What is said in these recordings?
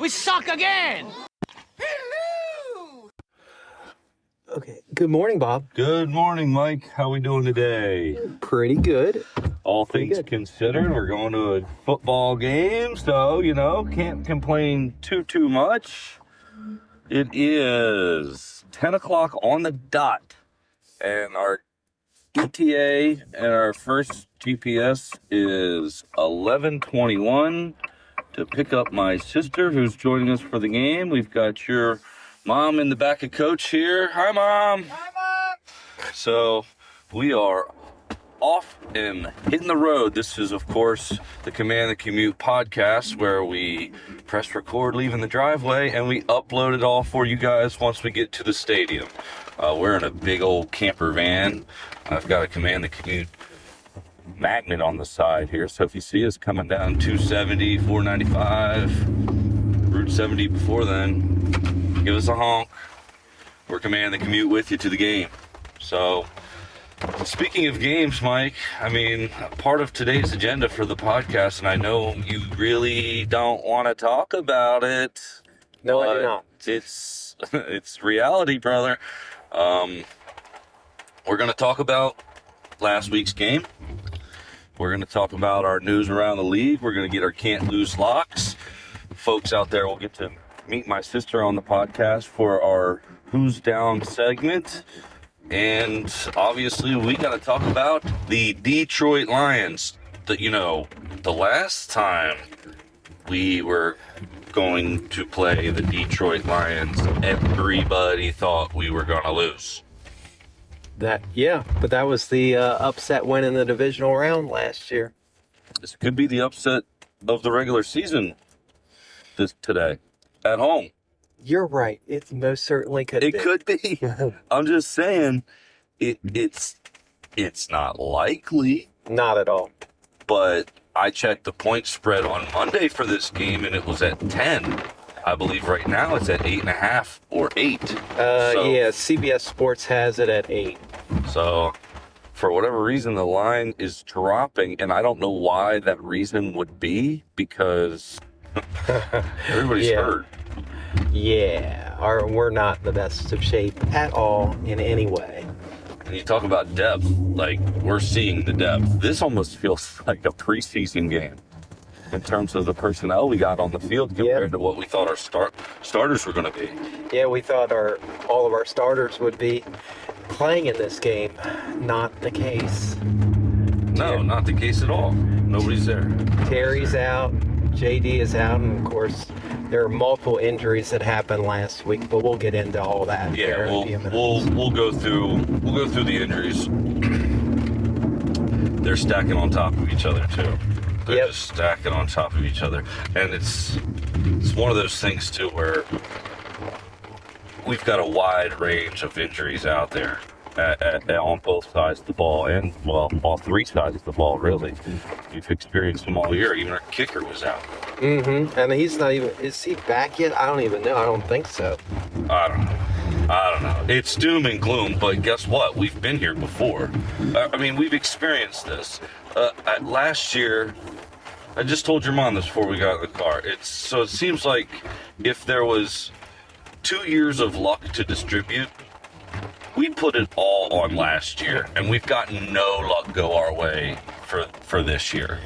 We suck again! Okay. Good morning, Bob. Good morning, Mike. How we doing today? Pretty good. All things considered, we're going to a football game, so, can't complain too much. It is 10 o'clock on the dot, and our ETA and our first GPS is 11:21 to pick up my sister, who's joining us for the game. We've got your mom in the back of coach here. Hi, Mom. Hi, Mom! So we are off and hitting the road. This is, of course, the Commute podcast, where we press record leaving the driveway and we upload it all for you guys once we get to the stadium. We're in a big old camper van. I've got a Commute magnet on the side here, so if you see us coming down 270, 495, Route 70 before then, give us a honk. We're Commute with you to the game. So, speaking of games, Mike, part of today's agenda for the podcast, and I know you really don't want to talk about it. No, I do not. It's reality, brother. We're going to talk about last week's game. We're going to talk about our news around the league. We're going to get our can't lose locks. Folks out there will get to meet my sister on the podcast for our Who's Down segment. And obviously we got to talk about the Detroit Lions. The last time we were going to play the Detroit Lions, everybody thought we were going to lose. But that was the upset win in the divisional round last year. This could be the upset of the regular season today at home. You're right. It most certainly could be. It could be. I'm just saying it's not likely. Not at all. But I checked the point spread on Monday for this game, and it was at 10. I believe right now it's at 8.5 or 8. Yeah, CBS Sports has it at 8. So, for whatever reason, the line is dropping, and I don't know why that reason would be, because everybody's hurt. Yeah, we're not in the best of shape at all in any way. And you talk about depth, like we're seeing the depth. This almost feels like a preseason game in terms of the personnel we got on the field compared to what we thought our starters were going to be. Yeah, we thought all of our starters would be playing in this game. Not the case. No, not the case at all. Nobody's there. Terry's out. JD is out, and of course, there are multiple injuries that happened last week, but we'll get into all that. Yeah, we'll go through the injuries. They're stacking on top of each other too. They're just stacking on top of each other, and it's one of those things too where we've got a wide range of injuries out there on both sides of the ball, and all three sides of the ball really. We've experienced them all year. Even our kicker was out. Mm-hmm. And he's not even. Is he back yet? I don't even know. I don't think so. I don't know. It's doom and gloom, but guess what? We've been here before. We've experienced this. Last year, I just told your mom this before we got in the car. It seems like if there was 2 years of luck to distribute, we put it all on last year, and we've gotten no luck go our way for this year.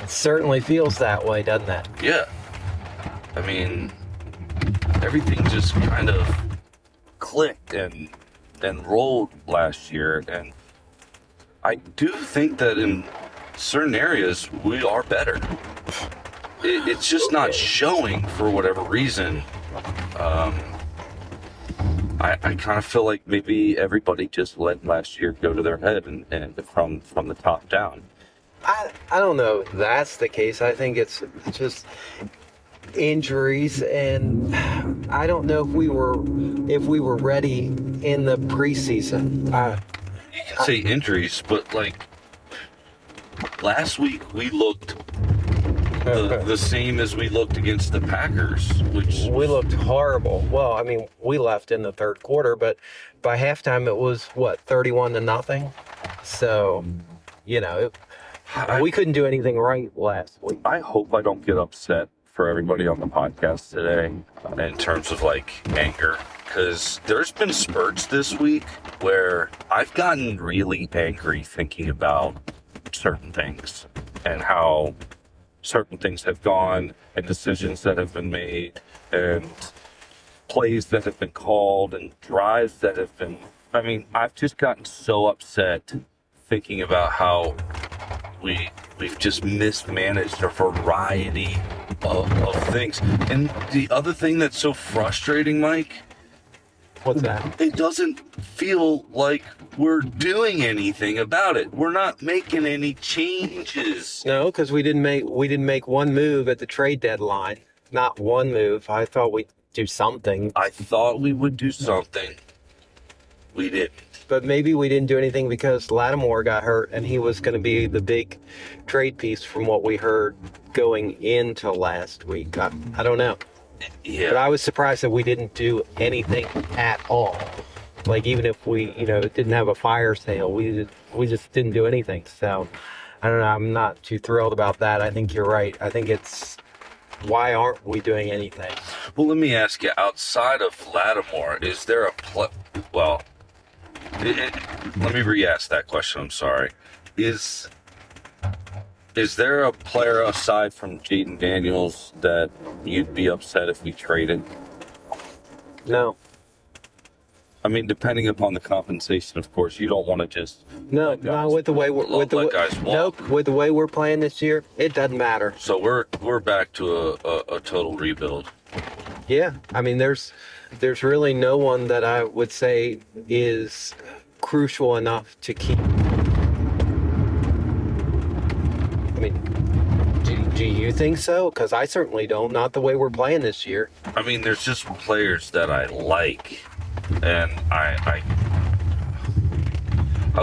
It certainly feels that way, doesn't it? Yeah. Everything just kind of clicked and rolled last year, and I do think that in certain areas we are better. It's just not showing for whatever reason. I kind of feel like maybe everybody just let last year go to their head and from the top down. I don't know if that's the case. I think it's just injuries, and I don't know if we were ready in the preseason. You can say injuries, but like last week we looked the same as we looked against the Packers, which we looked horrible. Well, we left in the third quarter, but by halftime it was 31-0. So, we couldn't do anything right last week. I hope I don't get upset for everybody on the podcast today in terms of like anger, because there's been spurts this week where I've gotten really angry thinking about certain things and how certain things have gone and decisions that have been made and plays that have been called and drives that have been. I mean, I've just gotten so upset thinking about how we've just mismanaged a variety of things. And the other thing that's so frustrating, Mike, What's that? it doesn't feel like we're doing anything about it. We're not making any changes. No, because we didn't make one move at the trade deadline. Not one move. I thought we'd do something, I thought we would do something. We didn't. but maybe we didn't do anything because Lattimore got hurt, and he was going to be the big trade piece from what we heard going into last week. I don't know, but Yeah. I was surprised that we didn't do anything at all. Like even if we, didn't have a fire sale, we just didn't do anything. So I don't know. I'm not too thrilled about that. I think you're right. I think it's why aren't we doing anything? Well, let me ask you, outside of Lattimore, is there a let me re-ask that question, I'm sorry. Is there a player aside from Jaden Daniels that you'd be upset if we traded? No. I mean, depending upon the compensation, of course, you don't want to just No, let no, guys- with the way we're let guys walk. nope, with the way we're playing this year, it doesn't matter. So we're back to a total rebuild. Yeah, I mean, there's really no one that I would say is crucial enough to keep. I mean, do you think so? Because I certainly don't. Not the way we're playing this year. I mean, there's just players that I like, and I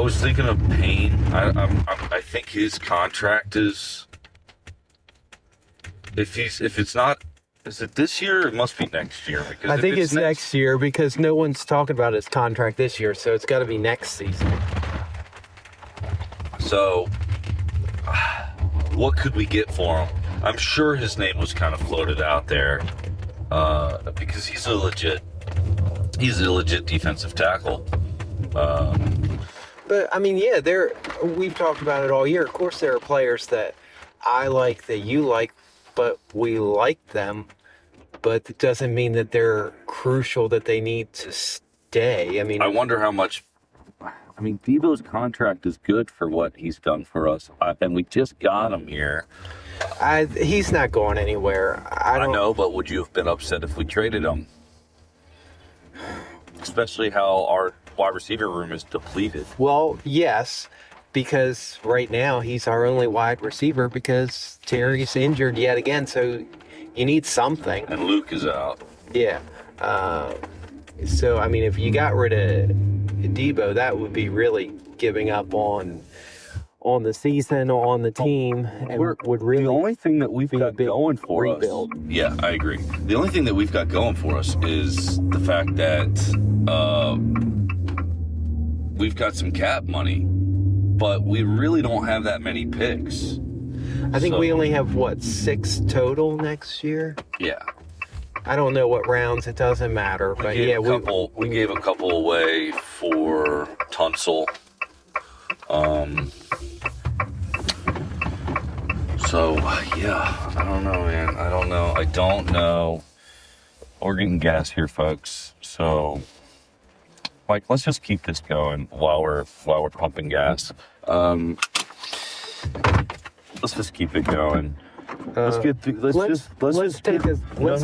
was thinking of Payne. I think his contract is. If it's not, is it this year? It must be next year, because I if think it's next year because no one's talking about his contract this year, so it's got to be next season. So, what could we get for him? I'm sure his name was kind of floated out there because he's a legit defensive tackle. But I mean, yeah, we've talked about it all year. Of course, there are players that I like that you like, but we like them. But it doesn't mean that they're crucial, that they need to stay. I mean, I wonder how much. I mean, Debo's contract is good for what he's done for us, and we just got him here. he's not going anywhere. I know, but would you have been upset if we traded him? Especially how our wide receiver room is depleted. Well, yes, because right now he's our only wide receiver because Terry's injured yet again. So you need something. And Luke is out. Yeah. So, I mean, if you got rid of Debo, that would be really giving up on the season, on the team, and would really the only thing that we've be a got big going for rebuild. us. Yeah, I agree. The only thing that we've got going for us is the fact that we've got some cap money, but we really don't have that many picks. I think we only have, 6 total next year? Yeah. I don't know what rounds, it doesn't matter. But We yeah, gave a couple away for Tunsil. So yeah, I don't know, man. I don't know. We're getting gas here, folks. So, Mike, let's just keep this going while we're pumping gas. Let's just keep it going. Let's get through. Let's take a small. We're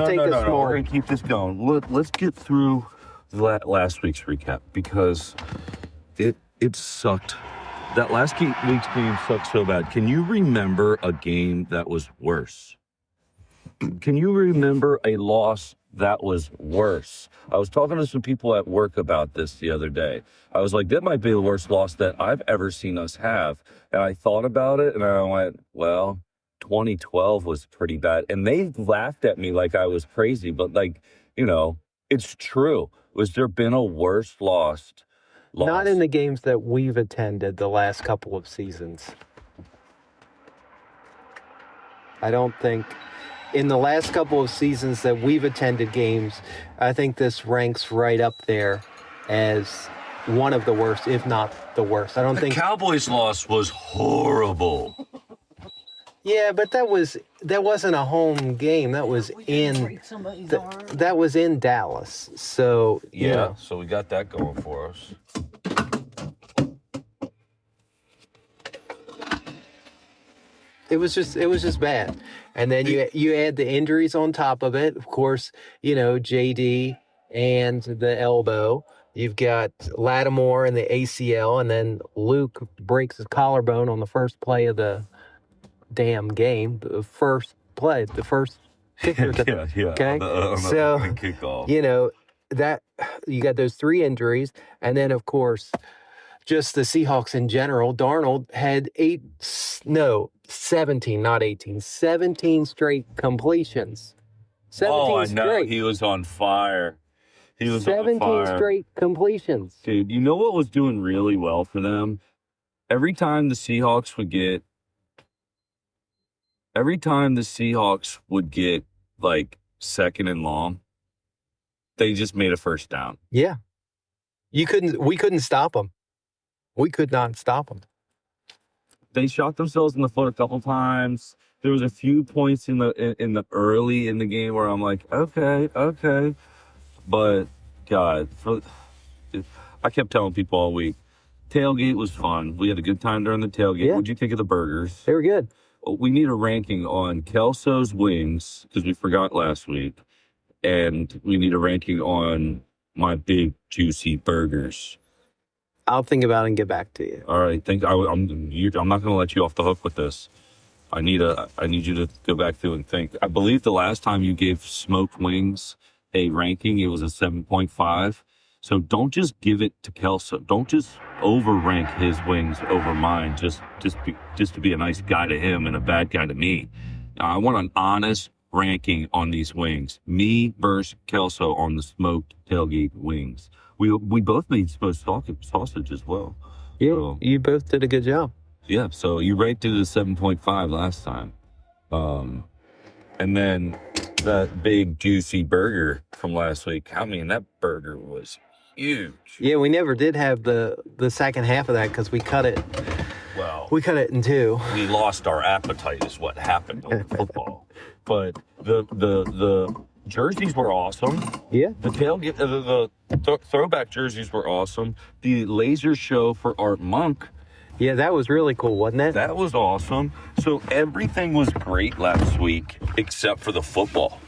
gonna keep this going. Let's get through last week's recap because it sucked. That last week's game sucked so bad. Can you remember a game that was worse? Can you remember a loss that was worse? I was talking to some people at work about this the other day. I was like, that might be the worst loss that I've ever seen us have. And I thought about it and I went, well, 2012 was pretty bad. And they laughed at me like I was crazy. But it's true. Was there been a worse loss? Not in the games that we've attended the last couple of seasons. I don't think in the last couple of seasons that we've attended games, I think this ranks right up there as one of the worst, if not the worst. I don't think Cowboys' loss was horrible. Yeah, but that wasn't a home game. That was in that was in Dallas. So Yeah, so we got that going for us. it was just bad. And then you add the injuries on top of it. Of course, JD and the elbow. You've got Lattimore and the ACL, and then Luke breaks his collarbone on the first play of the damn game. The first play, the first kicker. Yeah. Okay, So kickoff. That you got those 3 injuries, and then of course, just the Seahawks in general. Darnold had 17, not 18, 17 straight completions. 17 I straight. know. He was on fire. He was 17 on fire. straight completions. Dude, you know what was doing really well for them? Every time the Seahawks would get like second and long, they just made a first down. Yeah. We couldn't stop them. We could not stop them. They shot themselves in the foot a couple times. There was a few points in the early in the game where I'm like, okay. But God, I kept telling people all week, tailgate was fun. We had a good time during the tailgate. Yeah. What'd you think of the burgers? They were good. We need a ranking on Kelso's wings because we forgot last week, and we need a ranking on my big juicy burgers. I'll think about it and get back to you. All right, I'm not going to let you off the hook with this. I need you to go back through and think. I believe the last time you gave smoked wings a ranking, it was a 7.5. So don't just give it to Kelso. Don't just overrank his wings over mine just to be a nice guy to him and a bad guy to me. I want an honest ranking on these wings. Me versus Kelso on the smoked tailgate wings. We both made smoked sausage as well. Yeah, So, you both did a good job. yeah, so you ranked it as 7.5 last time. And then that big juicy burger from last week. I mean, that burger was huge. Yeah, we never did have the second half of that because we cut it. Well, We cut it in 2. we lost our appetite is what happened on football. But the jerseys were awesome. Yeah. The tailgate, the throwback jerseys were awesome. The laser show for Art Monk, Yeah, that was really cool, wasn't it? that was awesome. So everything was great last week except for the football.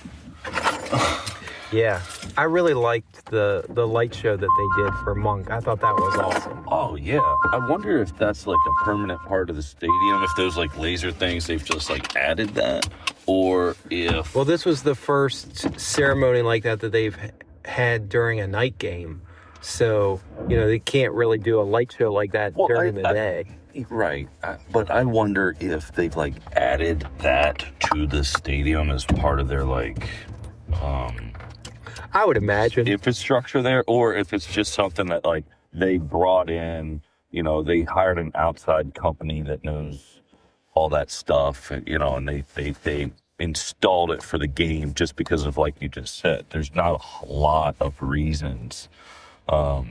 Yeah. I really liked the light show that they did for Monk. I thought that was awesome. Oh, yeah. I wonder if that's like a permanent part of the stadium, if those like laser things, they've just like added that, or if... Well, this was the first ceremony like that they've had during a night game. So, they can't really do a light show like that during the day. Right. But I wonder if they've like added that to the stadium as part of their like... I would imagine. infrastructure there, or if it's just something that like they brought in, they hired an outside company that knows all that stuff, and they installed it for the game just because of, like you just said, there's not a lot of reasons. You're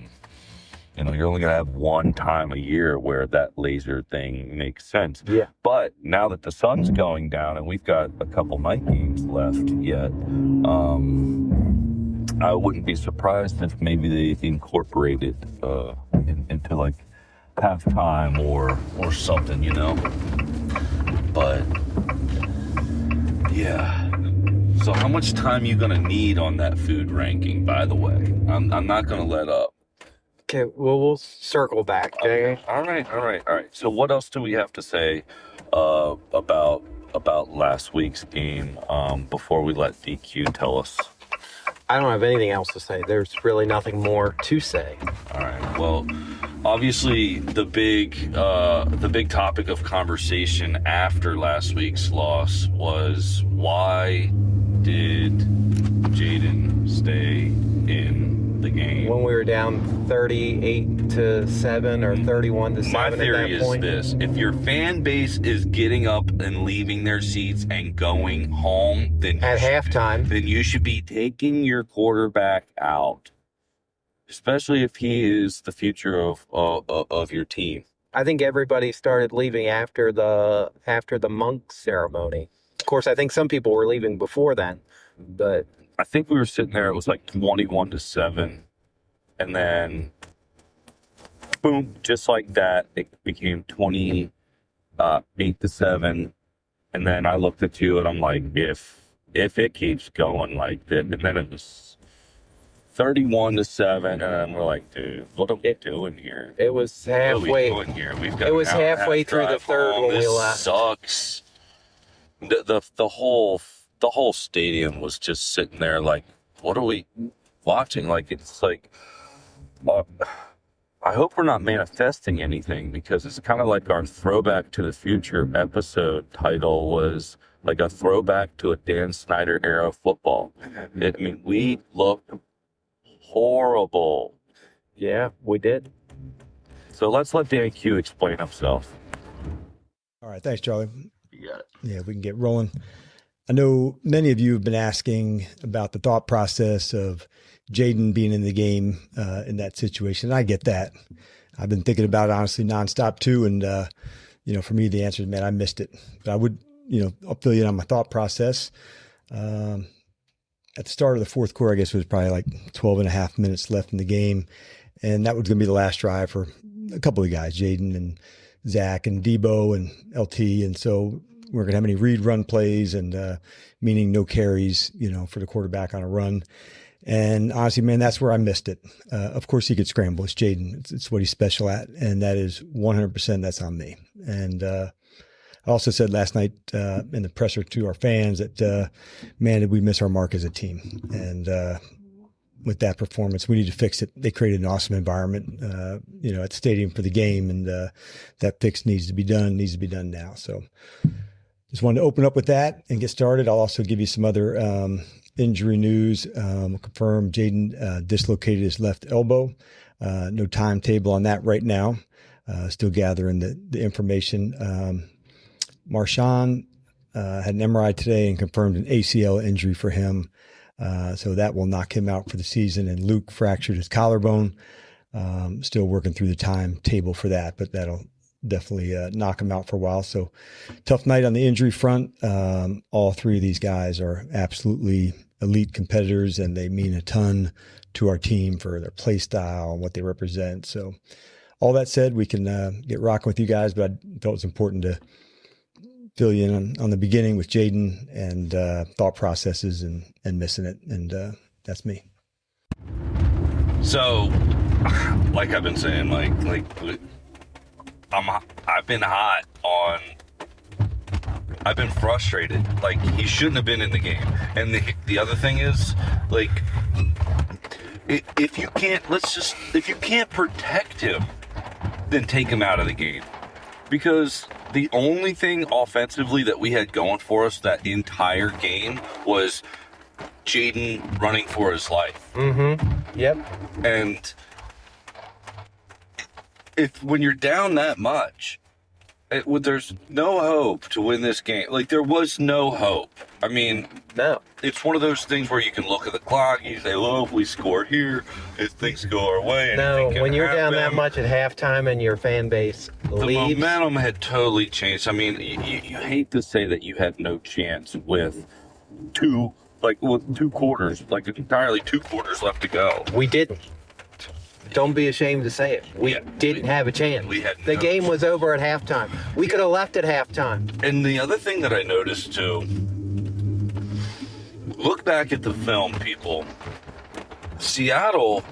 only gonna have one time a year where that laser thing makes sense. Yeah. But now that the sun's going down and we've got a couple night games left yet, I wouldn't be surprised if maybe they incorporate it into like halftime or something, But yeah. So how much time you gonna need on that food ranking? By the way, I'm not gonna let up. Okay, well, we'll circle back. Okay. All right. So what else do we have to say about last week's game before we let DQ tell us? I don't have anything else to say. There's really nothing more to say. All right. Well, obviously the big topic of conversation after last week's loss was, why did Jaden stay in the game. When we were down 38-7 or 31-7 My at theory that is point. this: if your fan base is getting up and leaving their seats and going home, then At halftime. then you should be taking your quarterback out, especially if he is the future of your team. I think everybody started leaving after the monk ceremony. Of course, I think some people were leaving before then, but I think we were sitting there. It was like 21-7, and then boom, just like that, it became 28-7. And then I looked at you, and I'm like, if it keeps going like this, and then it was 31-7, and we're like, dude, what are we doing here? it was What are we halfway. doing here? We've got It was an hour and a halfway half through the drive third home. when we This left. sucks. The whole stadium was just sitting there like, what are we watching? Like, it's like, I hope we're not manifesting anything, because it's kind of like our Throwback to the Future episode title was like a throwback to a Dan Snyder era football. I mean, we looked horrible. Yeah, we did. So let's let Dan Q explain himself. All right, thanks, Charlie. You got it. Yeah, we can get rolling. I know many of you have been asking about the thought process of Jaden being in the game in that situation. And I get that. I've been thinking about it, honestly, nonstop too. And, for me, the answer is, man, I missed it. But I would, I'll fill you in on my thought process. At the start of the fourth quarter, I guess it was probably like 12 and a half minutes left in the game. And that was going to be the last drive for a couple of guys, Jaden and Zach and Debo and LT. And so we're going to have any read run plays, and meaning no carries, for the quarterback on a run. And honestly, man, that's where I missed it. Of course, he could scramble. It's Jaden. It's what he's special at. And that is 100% that's on me. And I also said last night in the presser to our fans that, man, did we miss our mark as a team. And with that performance, we need to fix it. They created an awesome environment, at the stadium for the game. And that fix needs to be done now. So just wanted to open up with that and get started. I'll also give you some other injury news. Confirm Jaden dislocated his left elbow. No timetable on that right now. Still gathering the information. Marshawn had an MRI today and confirmed an ACL injury for him. So that will knock him out for the season. And Luke fractured his collarbone. Still working through the timetable for that, but that'll definitely knock him out for a while. So tough night on the injury front. All three of these guys are absolutely elite competitors, and they mean a ton to our team for their play style and what they represent. So all that said, we can get rocking with you guys, but I felt it was important to fill you in on the beginning with Jaden and thought processes and missing it. And that's me. So, like I've been saying, I've been hot on. I've been frustrated. Like, he shouldn't have been in the game. And the other thing is, like, if you can't protect him, then take him out of the game. Because the only thing offensively that we had going for us that entire game was Jaden running for his life. Mm-hmm. Yep. And when you're down that much, there's no hope to win this game. Like, there was no hope. I mean, No. it's one of those things where you can look at the clock and you say, well, if we score here, if things go our way. No, can when you're down that happen. much at halftime and your fan base The leaves. momentum had totally changed. I mean, You hate to say that you had no chance with two quarters, like entirely 2 quarters left to go. We didn't. Don't be ashamed to say it. We Yeah, didn't have a chance. we had The no game was over at halftime. We could have left at halftime. And the other thing that I noticed too, look back at the film, people. Seattle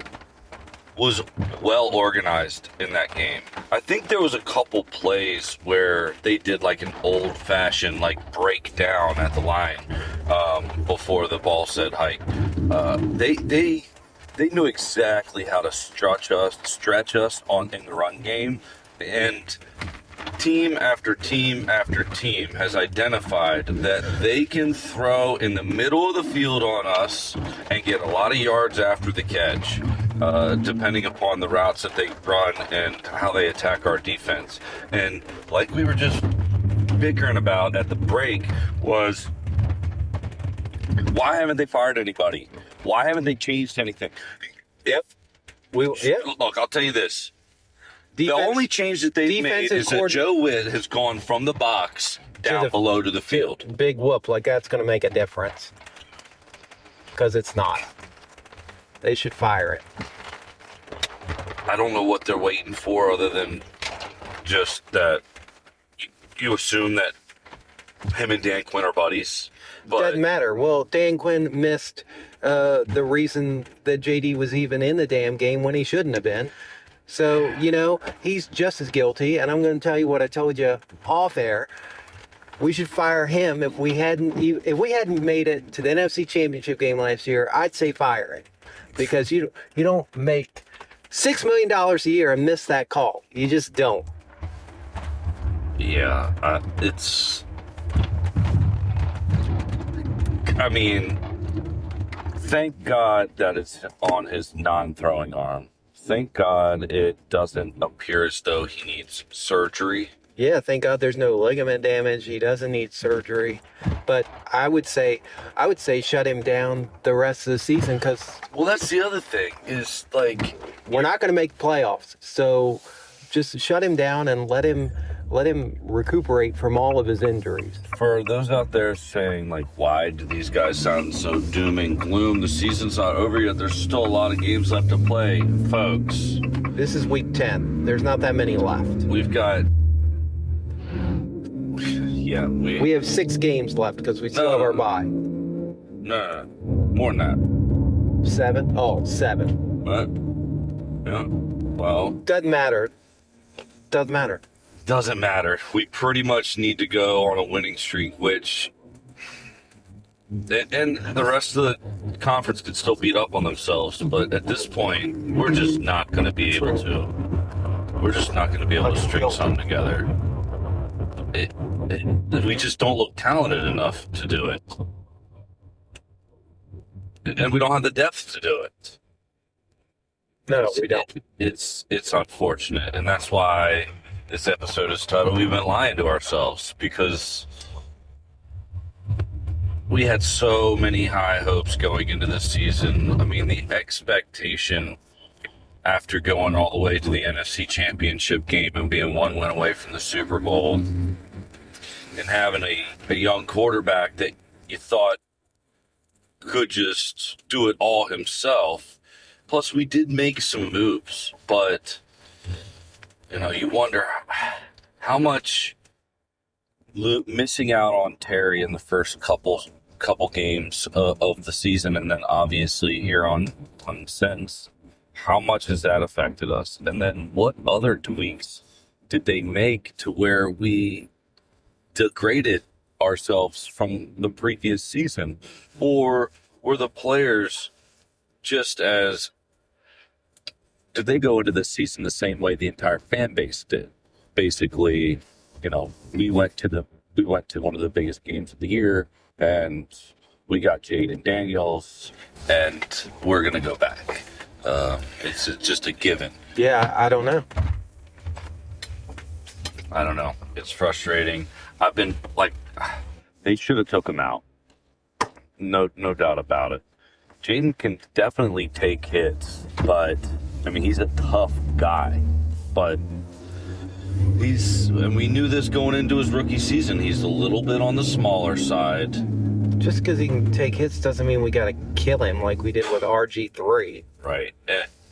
was well organized in that game. I think there was a couple plays where they did like an old-fashioned like breakdown at the line before the ball said hike. They knew exactly how to stretch us in the run game, and team after team after team has identified that they can throw in the middle of the field on us and get a lot of yards after the catch. depending upon the routes that they run and how they attack our defense. And like we were just bickering about at the break was, why haven't they fired anybody? Why haven't they changed anything? Look, I'll tell you this. The only change that they've made is that Joe Witt has gone from the box down below to the field. Big whoop, like that's going to make a difference. Because it's not. They should fire it. I don't know what they're waiting for other than just that you assume that him and Dan Quinn are buddies. But doesn't matter. Well, Dan Quinn missed the reason that JD was even in the damn game when he shouldn't have been. So, he's just as guilty. And I'm going to tell you what I told you off air. We should fire him. If we hadn't made it to the NFC Championship game last year, I'd say fire it. Because you don't make $6 million a year and miss that call. You just don't. Yeah, thank God that it's on his non-throwing arm. Thank God it doesn't appear as though he needs surgery. Yeah, thank God there's no ligament damage. He doesn't need surgery. But I would say shut him down the rest of the season because... Well, that's the other thing is, like... We're not going to make playoffs. So just shut him down and let him recuperate from all of his injuries. For those out there saying, like, why do these guys sound so doom and gloom? The season's not over yet. There's still a lot of games left to play, folks. This is week 10. There's not that many left. We've got... Yeah, we have 6 games left because we still have our bye. No, more than that. 7? Oh, 7. What? Yeah. Well... Doesn't matter. Doesn't matter. We pretty much need to go on a winning streak, which... And the rest of the conference could still beat up on themselves, but at this point, we're just not going to be able to. We're just not going to be able to string something together. We just don't look talented enough to do it. And we don't have the depth to do it. No, we don't. It's unfortunate, and that's why this episode is titled "We've Been Lying to Ourselves," because we had so many high hopes going into this season. I mean, the expectation after going all the way to the NFC Championship game and being one win away from the Super Bowl and having a young quarterback that you thought could just do it all himself. Plus, we did make some moves, but, you wonder how much missing out on Terry in the first couple games of the season, and then obviously here on Sentence, how much has that affected us? And then what other tweaks did they make to where we degraded ourselves from the previous season? Or were the players just as... Did they go into this season the same way the entire fan base did? Basically, we went to one of the biggest games of the year, and we got Jaden Daniels, and we're gonna go back. It's just a given. Yeah, I don't know. It's frustrating. I've been they should have took him out. No doubt about it. Jaden can definitely take hits, but he's a tough guy. But and we knew this going into his rookie season. He's a little bit on the smaller side. Just because he can take hits doesn't mean we got to kill him like we did with RG3. Right.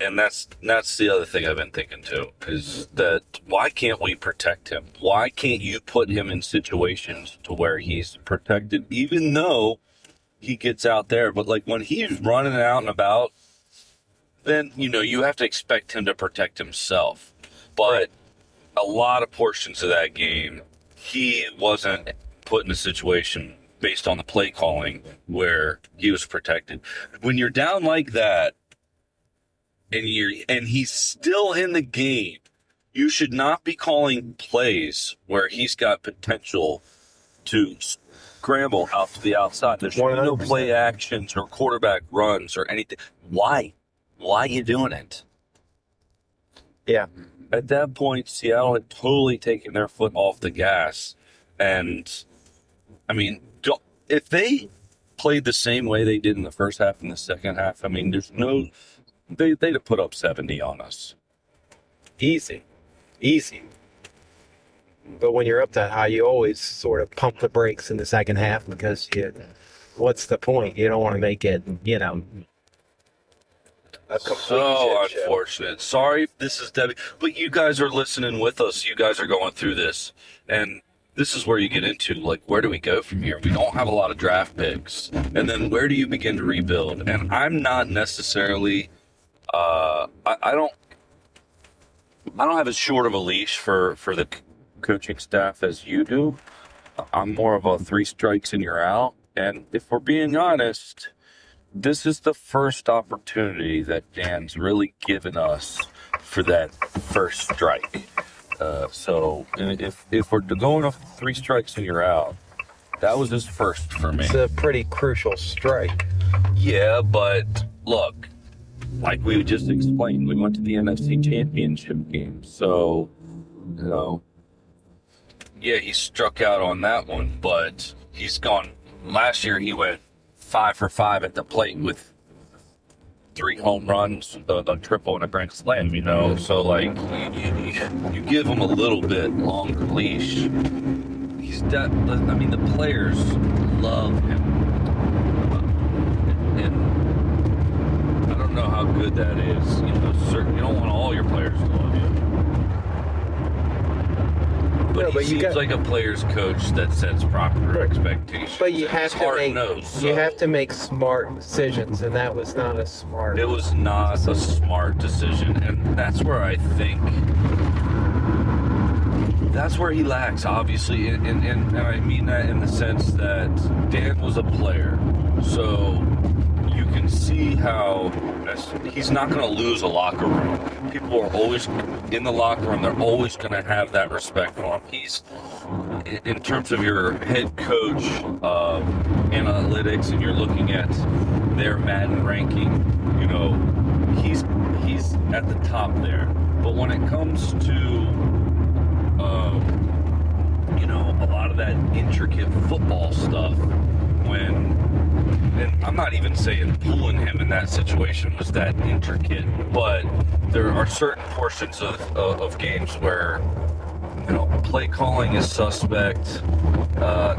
And that's the other thing I've been thinking too, is that why can't we protect him? Why can't you put him in situations to where he's protected, even though he gets out there? But when he's running out and about, then, you have to expect him to protect himself. But a lot of portions of that game, he wasn't put in a situation based on the play calling where he was protected. When you're down like that, and he's still in the game, you should not be calling plays where he's got potential to scramble out to the outside. There should be no play actions or quarterback runs or anything. Why? why are you doing it? Yeah. At that point, Seattle had totally taken their foot off the gas. And, I mean, if they played the same way they did in the first half and the second half, I mean, they'd have put up 70 on us. Easy. But when you're up that high, you always sort of pump the brakes in the second half because what's the point? You don't want to make it, a complete So shit show. unfortunate. Sorry if this is Debbie, but you guys are listening with us. You guys are going through this. And this is where you get into, like, where do we go from here? We don't have a lot of draft picks. And then where do you begin to rebuild? And I'm not necessarily, I don't have as short of a leash for the coaching staff as you do. I'm more of a 3 strikes and you're out. And if we're being honest, this is the first opportunity that Dan's really given us for that first strike. So if we're going off 3 strikes and you're out, that was his first for me. It's a pretty crucial strike. Yeah, but look, like we just explained, we went to the NFC Championship game. So, yeah, he struck out on that one, but he's gone. Last year, he went 5 for 5 at the plate with 3 home runs, a triple, and a grand slam, So, like, you give him a little bit longer leash. The players love him. And I don't know how good that is. You don't want all your players to love you. But he seems like a player's coach that sets proper expectations. But you have to make smart decisions, and that was not a smart. It was not a smart decision, and that's where I think that's where he lacks, obviously, and I mean that in the sense that Dan was a player, so you can see how he's not going to lose a locker room. People are always in the locker room. They're always going to have that respect for him. He's, in terms of your head coach analytics, and you're looking at their Madden ranking, he's at the top there. But when it comes to a lot of that intricate football stuff, and I'm not even saying pulling him in that situation was that intricate, but there are certain portions of games where, play calling is suspect,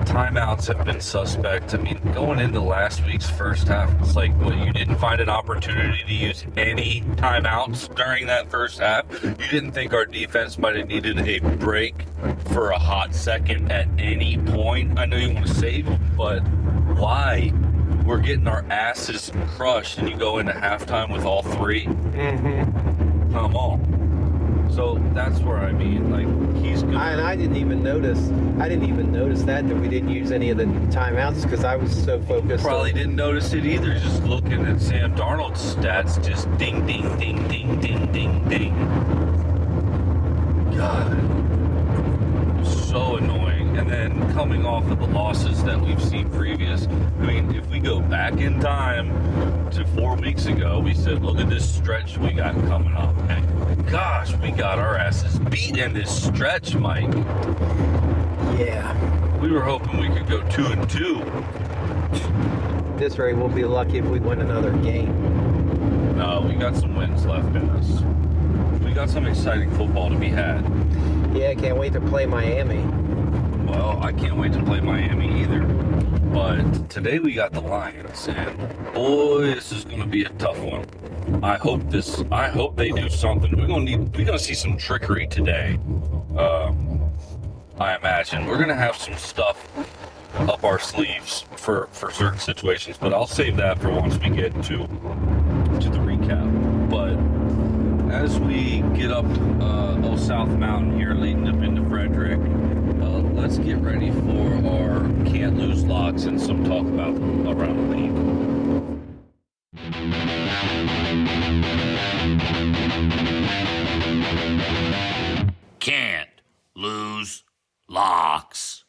timeouts have been suspect. I mean, going into last week's first half, it's like, you didn't find an opportunity to use any timeouts during that first half? You didn't think our defense might have needed a break for a hot second at any point? I know you want to save them, but why? We're getting our asses crushed, and you go into halftime with all 3? Mm-hmm. Come on. So that's where I mean, like, he's good. And I didn't even notice that we didn't use any of the timeouts because I was so focused. Probably didn't notice it either, just looking at Sam Darnold's stats, just ding, ding, ding, ding, ding, ding, ding. God. So annoying. And then coming off of the losses that we've seen previous, I mean, if we go back in time to 4 weeks ago, we said, look at this stretch we got coming up. And gosh, we got our asses beat in this stretch, Mike. Yeah. We were hoping we could go 2-2. At this rate, we'll be lucky if we win another game. No, we got some wins left in us. We got some exciting football to be had. Yeah, I can't wait to play Miami. Well, I can't wait to play Miami either. But today we got the Lions, and boy, this is going to be a tough one. I hope they do something. We're gonna see some trickery today. I imagine we're gonna have some stuff up our sleeves for certain situations, but I'll save that for once we get to the recap. But as we get up Old South Mountain here, leading up into Frederick, let's get ready for our can't lose locks and some talk about around the league. Can't lose locks.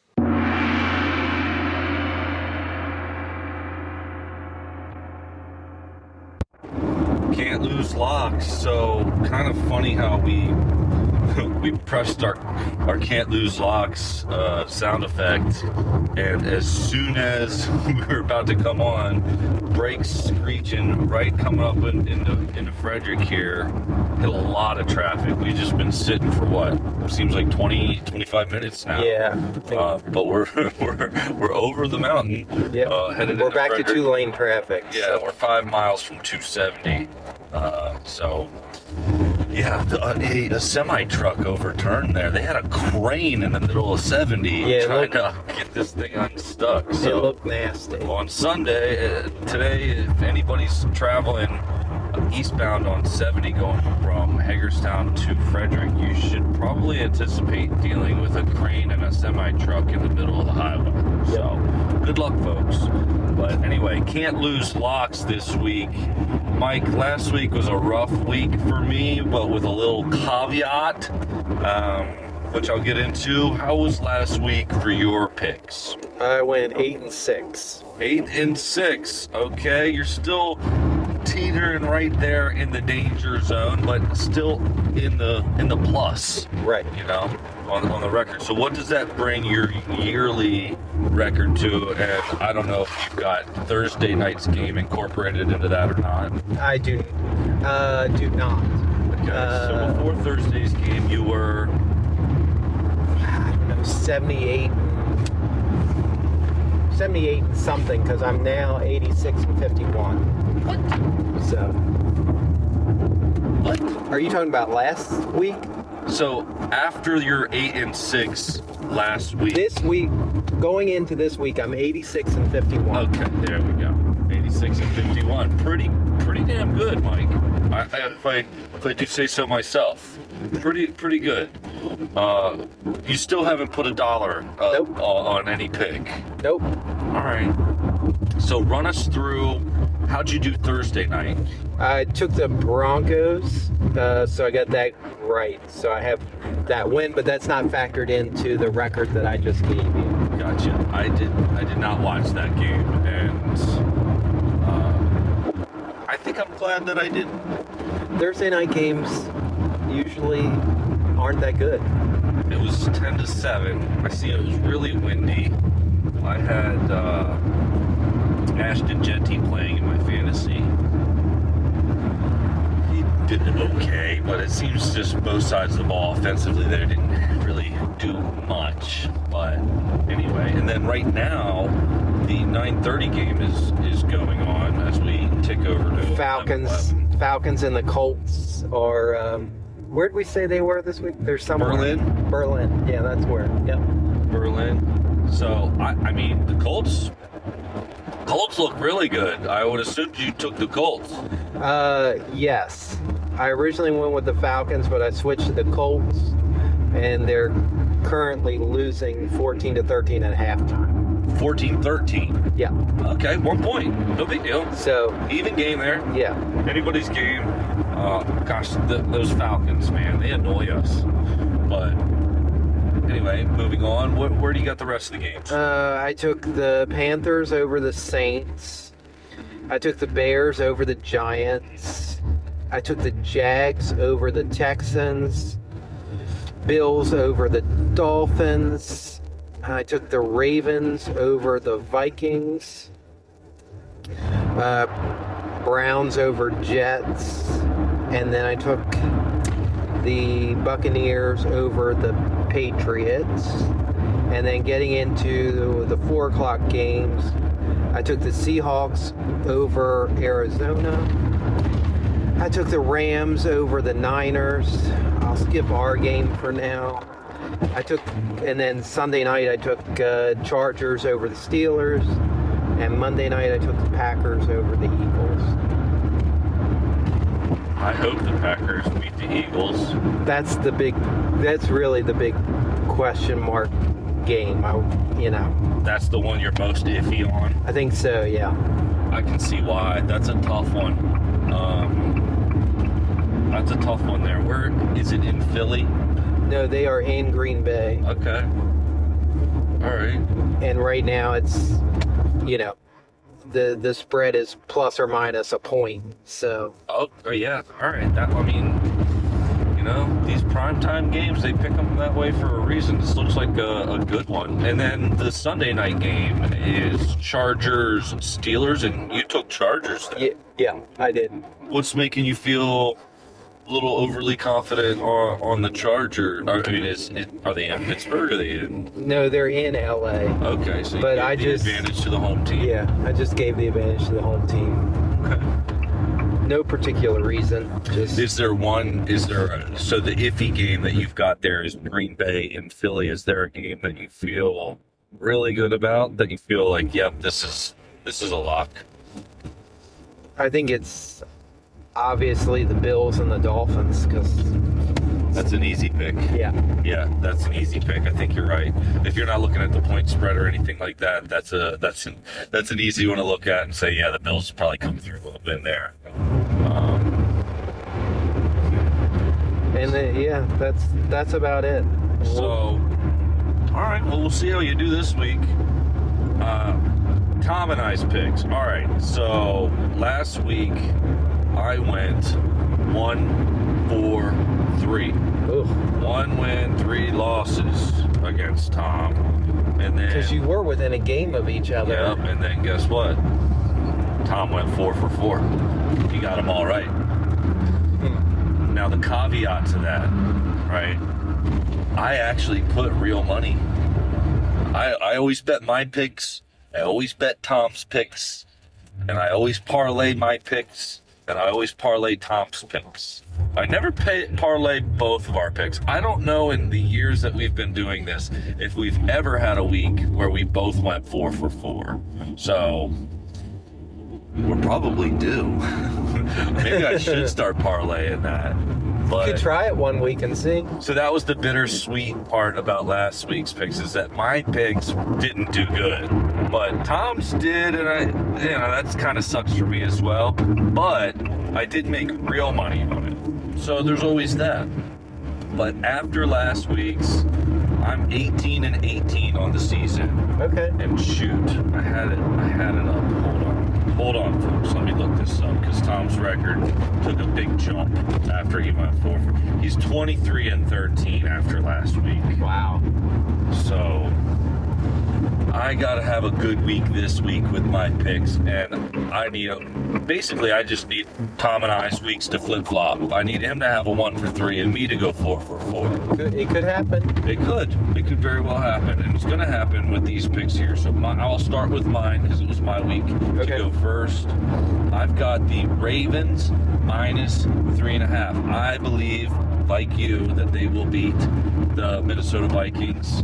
Can't lose locks. So kind of funny how we pressed our can't lose locks sound effect, and as soon as we were about to come on, brakes screeching right coming up into Frederick here, hit a lot of traffic. We've just been sitting for what seems like 25 minutes now. Yeah. But we're over the mountain. Yeah. Headed We're into back to Frederick. 2-lane traffic. Yeah, we're 5 miles from 270. So, yeah, a semi truck overturned there. They had a crane in the middle of 70 trying to get this thing unstuck. It So, looked nasty. on Sunday, today, if anybody's traveling eastbound on 70 going from Hagerstown to Frederick, you should probably anticipate dealing with a crane and a semi truck in the middle of the highway. So, good luck, folks. But anyway, can't lose locks this week. Mike, last week was a rough week for me, but with a little caveat, which I'll get into. How was last week for your picks? I went 8-6. 8-6. Okay, you're still teetering right there in the danger zone, but still in the plus. Right. You know, on the record. So what does that bring your yearly record to? And I don't know if you've got Thursday night's game incorporated into that or not. I do not. Okay. So before Thursday's game, you were 78 and something, because I'm now 86-51. what? So, What? are you talking about last week? So after your 8-6 last week. This week, going into this week, I'm 86-51. Okay, there we go. 86-51. Pretty damn good, Mike. If I do say so myself. Pretty good. You still haven't put $1 Nope. on any pick. Nope. All right. So run us through. How'd you do Thursday night? I took the Broncos, so I got that right. So I have that win, but that's not factored into the record that I just gave you. Gotcha. I did not watch that game, and I think I'm glad that I didn't. Thursday night games usually aren't that good. It was 10-7. I see it was really windy. I had Ashton Genty playing in my fantasy. He did okay, but it seems just both sides of the ball offensively they didn't really do much. But anyway, and then right now the 9:30 game is going on as we tick over to Falcons and the Colts are. Where'd we say they were this week? There's somewhere. Berlin. Yeah, that's where. Yep. Berlin. So I mean the Colts look really good. I would assume you took the Colts. Yes. I originally went with the Falcons, but I switched to the Colts, and they're currently losing 14-13 at halftime. 14-13. Yeah. Okay, 1 point. No big deal. So, Even game there. yeah. Anybody's game. Gosh, those Falcons, man, they annoy us. But anyway, moving on. Where do you got the rest of the games? I took the Panthers over the Saints. I took the Bears over the Giants. I took the Jags over the Texans. Bills over the Dolphins. I took the Ravens over the Vikings. Browns over Jets. And then I took the Buccaneers over the Patriots. And then getting into the 4 o'clock games, I took the Seahawks over Arizona. I took the Rams over the Niners. I'll skip our game for now. And then Sunday night I took Chargers over the Steelers. And Monday night I took the Packers over the Eagles. I hope the Packers beat the Eagles. That's really the big question mark game. That's the one you're most iffy on. I think so, yeah. I can see why. That's a tough one. That's a tough one there. Where is it, in Philly? No, they are in Green Bay. Okay. All right. And right now it's, the spread is plus or minus a point. So Oh, yeah. All right. These primetime games, they pick them that way for a reason. This looks like a good one. And then the Sunday night game is Chargers Steelers, and you took Chargers then. yeah, I did. What's making you feel a little overly confident on the Charger? I mean, are they in Pittsburgh? Or are they in? No, they're in LA. Okay, so you But gave I the just- advantage to the home team. Yeah, I just gave the advantage to the home team. Okay. No particular reason. Just So the iffy game that you've got there is Green Bay and Philly. Is there a game that you feel really good about, that you feel like, yep, this is a lock? I think it's obviously the Bills and the Dolphins because That's an easy pick. yeah, That's an easy pick. I think you're right. If you're not looking at the point spread or anything like that, that's an easy one to look at and say, yeah, the Bills probably come through a little bit there. and that's about it. So, all right. Well, we'll see how you do this week. Tom and I's picks. All right. So last week I went 1-4-3. Ugh. 1 win, 3 losses against Tom, and then Because you were within a game of each other. Yep, and then guess what? Tom went 4 for 4. He got them all right. Now the caveat to that, right? I actually put real money. I always bet my picks. I always bet Tom's picks, and I always parlay my picks, and I always parlay Tom's picks. I never parlay both of our picks. I don't know in the years that we've been doing this if we've ever had a week where we both went 4 for 4. So we're probably due. Maybe I should start parlaying that. You But could try it one week and see. so that was the bittersweet part about last week's picks, is that my picks didn't do good, but Tom's did, and that's kind of sucks for me as well. But I did make real money on it, so there's always that. But after last week's, I'm 18-18 on the season, Okay. and shoot, I had it up. Hold on, folks. Let me look this up, because Tom's record took a big jump after he went 4 for. He's 23-13 after last week. Wow. So I gotta have a good week this week with my picks, and I just need Tom and I's weeks to flip flop. I need him to have a 1 for 3 and me to go 4 for 4. It could happen. It could very well happen, and it's gonna happen with these picks here. So I'll start with mine because it was my week to Okay. go first. I've got the Ravens minus 3.5. I believe, like you, that they will beat the Minnesota Vikings.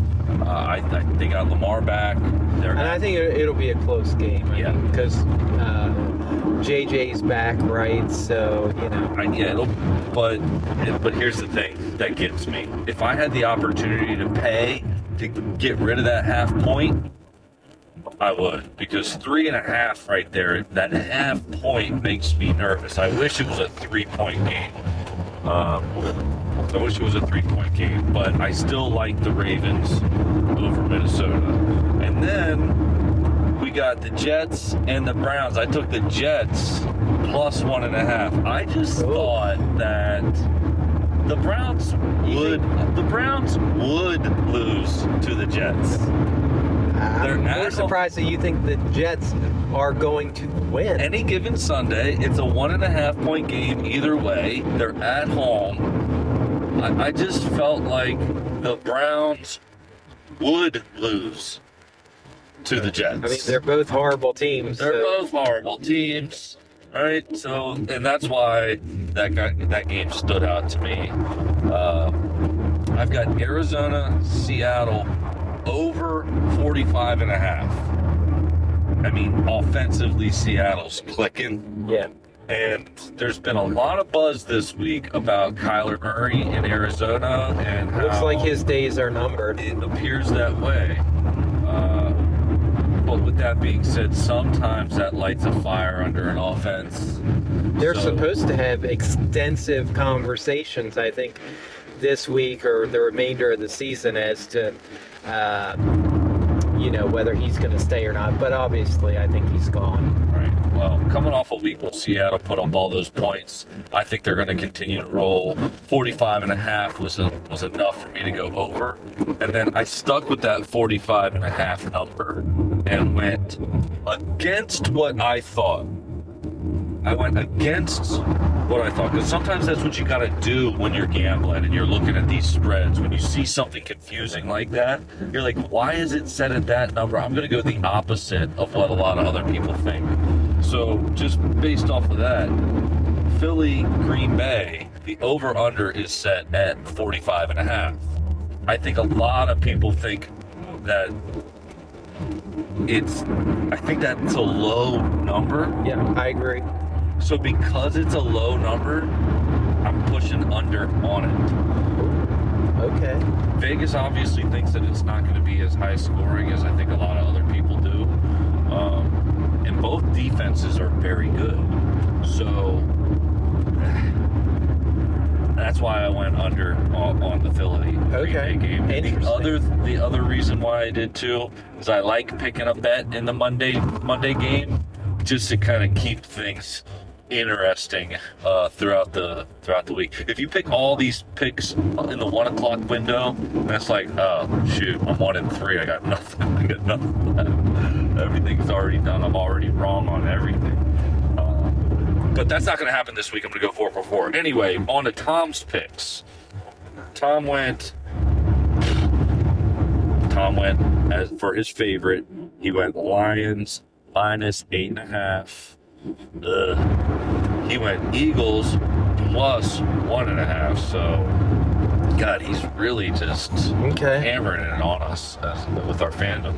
They got Lamar back. And I think it'll be a close game. Yeah. Because JJ's back, right? So, But here's the thing that gets me. If I had the opportunity to pay to get rid of that half point, I would, because 3.5 right there, that half point makes me nervous. I wish it was a 3-point game. I wish it was a 3-point game, but I still like the Ravens over Minnesota. And then we got the Jets and the Browns. I took the Jets plus 1.5. I just thought that the Browns would lose to the Jets. They're I'm at more surprised that you think the Jets are going to win. Any given Sunday, it's a 1.5-point game either way. They're at home. I just felt like the Browns would lose to the Jets. I mean, they're both horrible teams. They're so- both horrible teams, right? So, and that's why that game stood out to me. I've got Arizona, Seattle over 45.5. I mean, offensively, Seattle's clicking. Yeah. And there's been a lot of buzz this week about Kyler Murray in Arizona, and Looks how like his days are numbered. it appears that way. But with that being said, sometimes that lights a fire under an offense. They're So- supposed to have extensive conversations, I think, this week or the remainder of the season as to, whether he's going to stay or not. But obviously, I think he's gone. Right. Well, coming off a week where Seattle put up all those points, I think they're going to continue to roll. 45.5 was enough for me to go over. And then I stuck with that 45.5 number and went against what I thought. I went against what I thought, because sometimes that's what you got to do when you're gambling and you're looking at these spreads. When you see something confusing like that, you're like, why is it set at that number? I'm going to go the opposite of what a lot of other people think. So just based off of that, Philly, Green Bay, the over-under is set at 45.5. I think a lot of people think that I think that's a low number. Yeah, I agree. So because it's a low number, I'm pushing under on it. Okay. Vegas obviously thinks that it's not going to be as high scoring as I think a lot of other people do. And both defenses are very good. So that's why I went under on the Philly Green Bay game. And the other reason why I did too is I like picking a bet in the Monday game just to kind of keep things interesting throughout the week. If you pick all these picks in the 1 o'clock window, that's like, oh shoot, I'm 1-3. I got nothing left. Everything's already done. I'm already wrong on everything. But that's not going to happen this week. I'm going to go 4 for 4. Anyway, on to Tom's picks. Tom went as for his favorite. He went Lions minus 8.5. He went Eagles plus 1.5. So, God, he's really just hammering it on us with our fandom.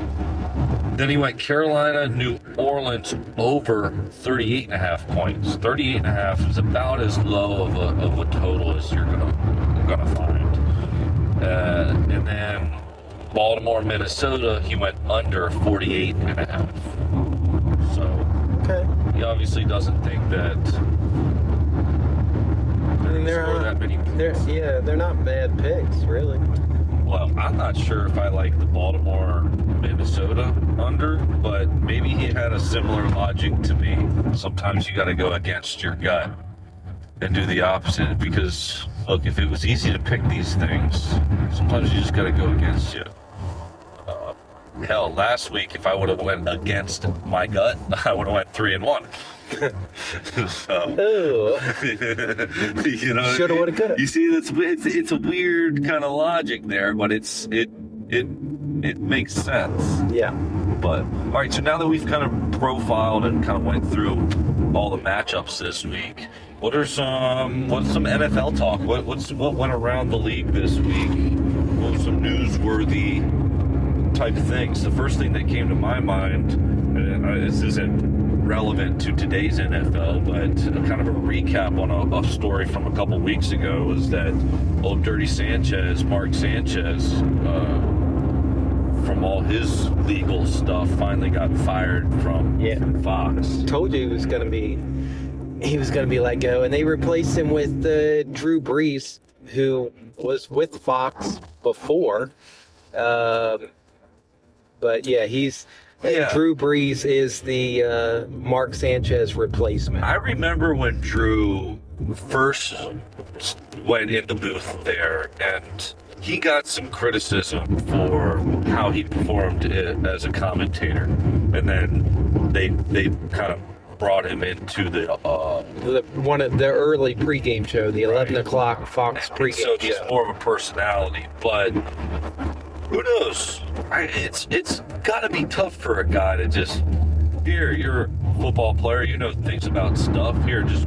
Then he went Carolina, New Orleans over 38.5 points. 38.5 is about as low of a total as you're gonna find. And then Baltimore, Minnesota, he went under 48.5. So he obviously doesn't think that they're not bad picks, really. Well, I'm not sure if I like the Baltimore, Minnesota under, but maybe he had a similar logic to me. Sometimes you got to go against your gut and do the opposite, because look, if it was easy to pick these things, sometimes you just got to go against you. Hell, last week if I would have went against my gut, I would have went 3-1. Shoulda, woulda, coulda. You see, it's a weird kind of logic there, but it makes sense. Yeah. But all right, so now that we've kind of profiled and kind of went through all the matchups this week, what's some NFL talk? What went around the league this week? What were some newsworthy type things? The first thing that came to my mind, this isn't relevant to today's NFL, but kind of a recap on a story from a couple weeks ago, is that old Dirty Sanchez, Mark Sanchez, from all his legal stuff, finally got fired from Fox. Told you he was going to be let go, and they replaced him with Drew Brees, who was with Fox before. But yeah, Drew Brees is the Mark Sanchez replacement. I remember when Drew first went in the booth there, and he got some criticism for how he performed as a commentator, and then they kind of brought him into one of the early pregame show, the 11 o'clock Fox pregame show. So he's more of a personality, but who knows? It's got to be tough for a guy to just, you're a football player, you know things about stuff. Here, just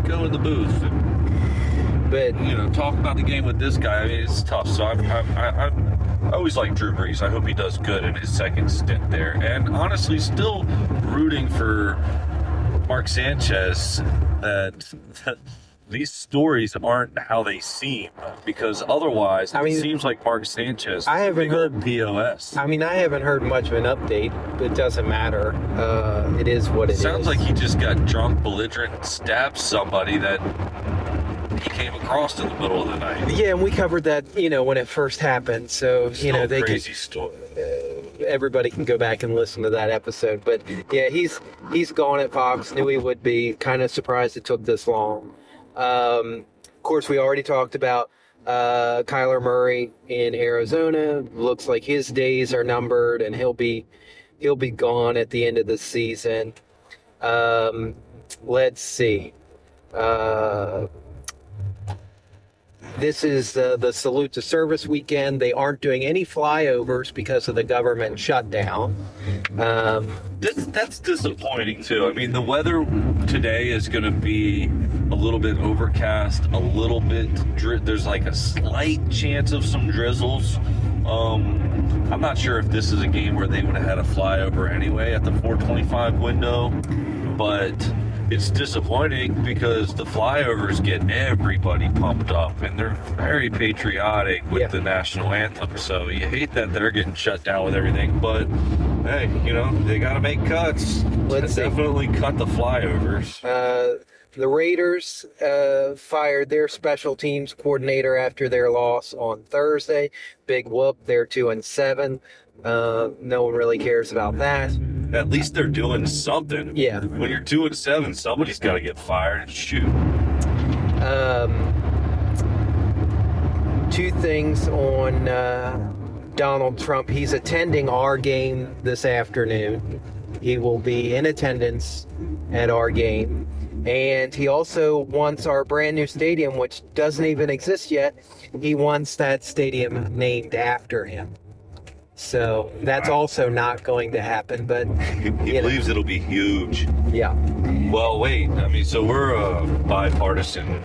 go in the booth and talk about the game with this guy. I mean, it's tough. So I always like Drew Brees. I hope he does good in his second stint there. And honestly, still rooting for Mark Sanchez that these stories aren't how they seem, because otherwise it seems like Mark Sanchez. I haven't heard POS. I haven't heard much of an update, but it doesn't matter. It is what it is. Sounds like he just got drunk, belligerent, and stabbed somebody that he came across in the middle of the night. Yeah, and we covered that, when it first happened. So, they crazy story. everybody can go back and listen to that episode. But yeah, he's gone at Fox. Knew he would be. Kind of surprised it took this long. Of course, we already talked about Kyler Murray in Arizona. Looks like his days are numbered, and he'll be gone at the end of the season. Let's see. This is the Salute to Service weekend. They aren't doing any flyovers because of the government shutdown. That's disappointing too. I mean, the weather today is going to be a little bit overcast, a little bit. There's like a slight chance of some drizzles. I'm not sure if this is a game where they would have had a flyover anyway at the 4:25 window, but it's disappointing because the flyovers get everybody pumped up, and they're very patriotic with the national anthem. So you hate that they're getting shut down with everything, but hey, they got to make cuts. Let's see. Definitely cut the flyovers. The Raiders fired their special teams coordinator after their loss on Thursday. Big whoop. They're 2-7. No one really cares about that. At least they're doing something. Yeah. When you're 2-7, somebody's got to get fired. Shoot. Two things on Donald Trump. He's attending our game this afternoon. He will be in attendance at our game. And he also wants our brand new stadium, which doesn't even exist yet. He wants that stadium named after him. So that's also not going to happen, but He believes it'll be huge. yeah. Well, wait. I mean, so we're a bipartisan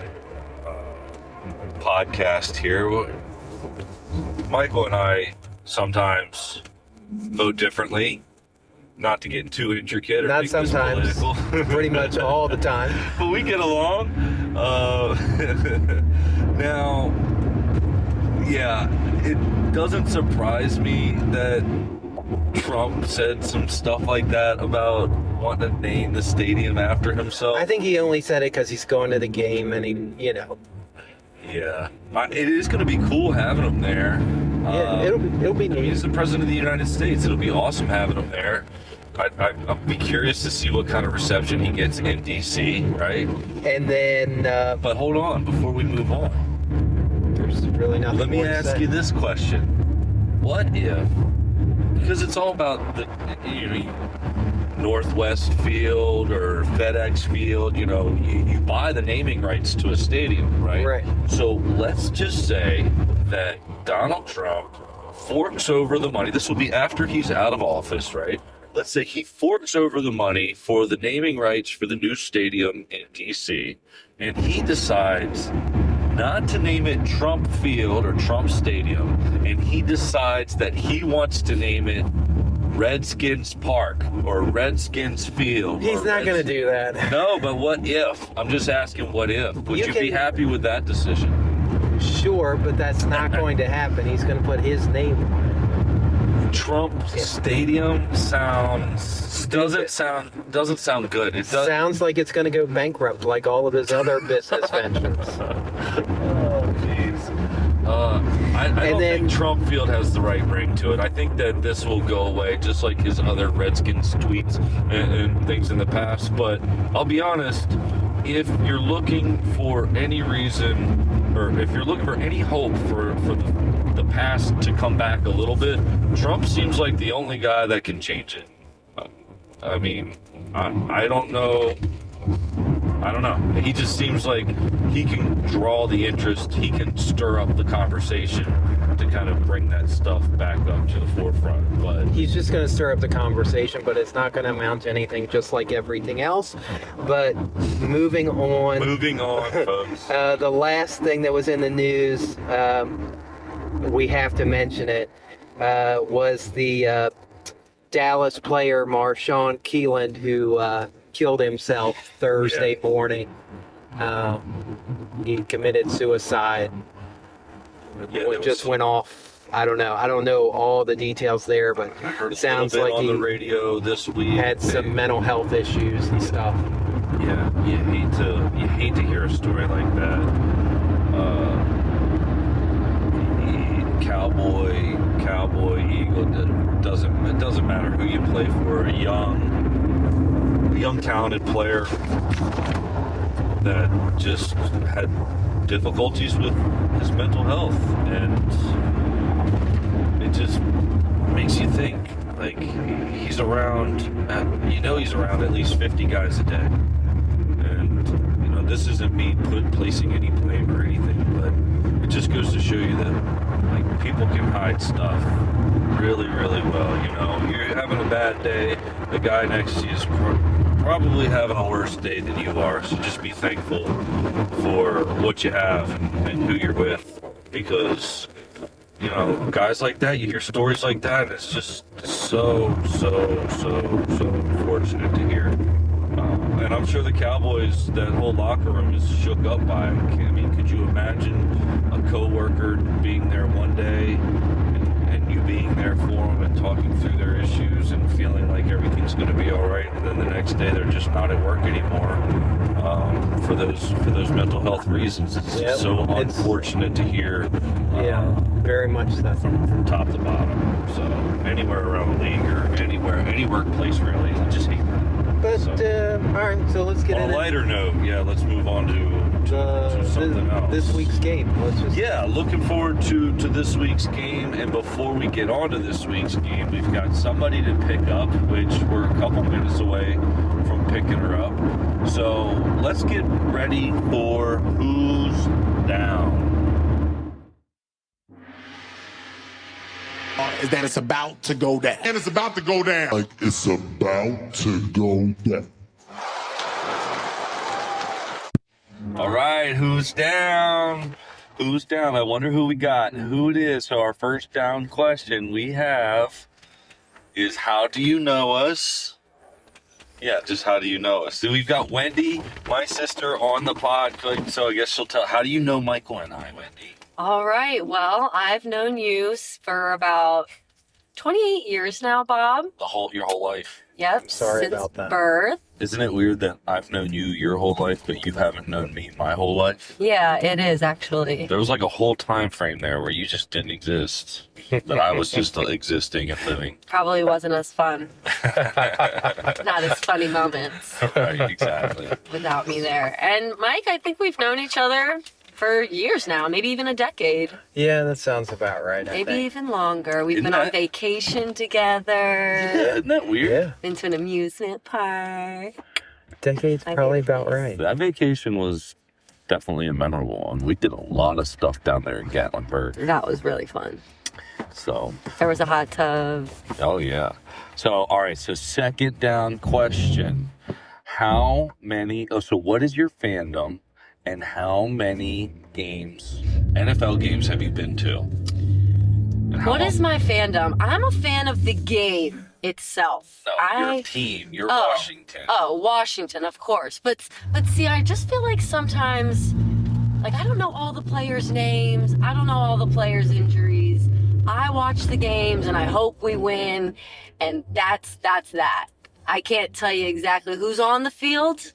podcast here. Michael and I sometimes vote differently. Not to get too intricate or Not make this sometimes. political. Pretty much all the time. But we get along. Now, yeah, it doesn't surprise me that Trump said some stuff like that about wanting to name the stadium after himself. I think he only said it because he's going to the game and Yeah. It is going to be cool having him there. yeah, it'll be neat. He's the president of the United States. It'll be awesome having him there. I'll be curious to see what kind of reception he gets in D.C., right? And then But hold on, before we move on, there's really nothing let me more to ask say. you this question. What if, because it's all about the Northwest Field or FedEx Field, you buy the naming rights to a stadium, right? Right. So let's just say that Donald Trump forks over the money. This will be after he's out of office, right? Let's say he forks over the money for the naming rights for the new stadium in D.C., and he decides not to name it Trump Field or Trump Stadium, and he decides that he wants to name it Redskins Park or Redskins Field. He's not going to do that. No, but what if? I'm just asking what if. Would You you can- be happy with that decision? Sure, but that's not going to happen. He's going to put his name on it. Trump Stadium doesn't sound good. It does. Sounds like it's going to go bankrupt like all of his other business ventures. Oh, jeez. I don't then- think Trump Field has the right ring to it. I think that this will go away, just like his other Redskins tweets and things in the past. But I'll be honest, if you're looking for any reason, or if you're looking for any hope for the past to come back a little bit, Trump seems like the only guy that can change it. I mean, I don't know. I don't know. He just seems like he can draw the interest. He can stir up the conversation to kind of bring that stuff back up to the forefront. But He's just going to stir up the conversation, but it's not going to amount to anything, just like everything else. But moving on, folks. the last thing that was in the news, we have to mention it, was the Dallas player Marshawn Keeland, who killed himself Thursday morning. He committed suicide. It just went off. I don't know all the details there, but I heard it sounds like on the he radio this week. had some mental health issues and stuff. Yeah, you hate to hear a story like that. Cowboy, Eagle, it doesn't matter who you play for. A young talented player that just had difficulties with his mental health, and it just makes you think. Like, he's around, he's around at least 50 guys a day. And, this isn't me placing any blame or anything, but it just goes to show you that, like, people can hide stuff really, really well. You're having a bad day, the guy next to you is probably having a worse day than you are, so just be thankful for what you have and who you're with, because guys like that, you hear stories like that, and it's just so unfortunate to hear. And I'm sure the Cowboys, that whole locker room is shook up by it. I mean, could you imagine a coworker being there one day and you being there for them and talking through their issues and feeling like everything's going to be all right, and then the next day they're just not at work anymore for those mental health reasons? It's so unfortunate to hear. Very much so. From top to bottom. So anywhere around the league or any workplace really, I just hate that. But all right, so let's get on into a lighter note. Yeah, let's move on to something else. This week's game. Looking forward to this week's game. And before we get on to this week's game, we've got somebody to pick up, which we're a couple minutes away from picking her up. So let's get ready for Who's Down. Is that it's about to go down. And it's about to go down. Like it's about to go down. All right, who's down? Who's down? I wonder who we got and who it is. So our first down question we have is, how do you know us? Yeah, just how do you know us? So we've got Wendy, my sister, on the pod. So I guess she'll tell. How do you know Michael and I, Wendy? All right. Well, I've known you for about 28 years now, Bob. Your whole life. Yep. I'm sorry since about that. Birth. Isn't it weird that I've known you your whole life, but you haven't known me my whole life? Yeah, it is actually. There was like a whole time frame there where you just didn't exist, that I was just existing and living. Probably wasn't as fun. Not as funny moments. Right, exactly. Without me there. And Mike, I think we've known each other for years now, maybe even a decade. Yeah, that sounds about right. Maybe even longer. We've been on vacation together. Yeah, isn't that weird? Yeah. Been to an amusement park. Decade's probably about right. That vacation was definitely a memorable one. We did a lot of stuff down there in Gatlinburg. That was really fun. So there was a hot tub. Oh yeah. So all right, so second down question. So what is your fandom? And how many NFL games have you been to? What is my fandom? I'm a fan of the game itself. No, your team. You're Washington. Oh, Washington, of course. But see, I just feel like sometimes, like, I don't know all the players' names. I don't know all the players' injuries. I watch the games and I hope we win. And that's that. I can't tell you exactly who's on the field,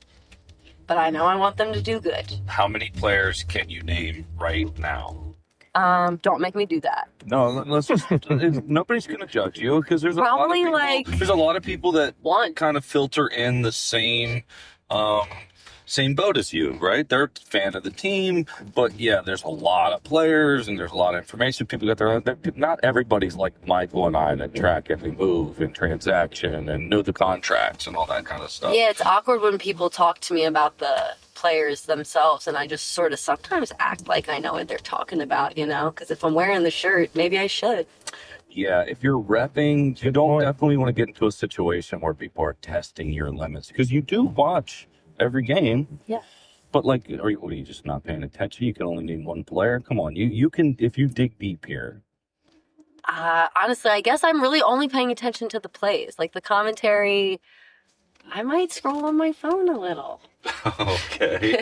but I know I want them to do good. How many players can you name right now? Don't make me do that. No, let's just. Nobody's gonna judge you because there's Probably a lot of people, there's a lot of people that kind of filter in the same boat as you, right? They're a fan of the team, but yeah, there's a lot of players and there's a lot of information. People got their own. Not everybody's like Michael and I that track every move and transaction and know the contracts and all that kind of stuff. Yeah, it's awkward when people talk to me about the players themselves, and I just sort of sometimes act like I know what they're talking about, because if I'm wearing the shirt, maybe I should. Yeah, if you're repping, you don't definitely want to get into a situation where people are testing your limits, because you do watch every game. Yeah. But what are you just not paying attention? You can only name one player? Come on, you can, if you dig deep here. Honestly, I guess I'm really only paying attention to the plays. Like the commentary, I might scroll on my phone a little. Okay.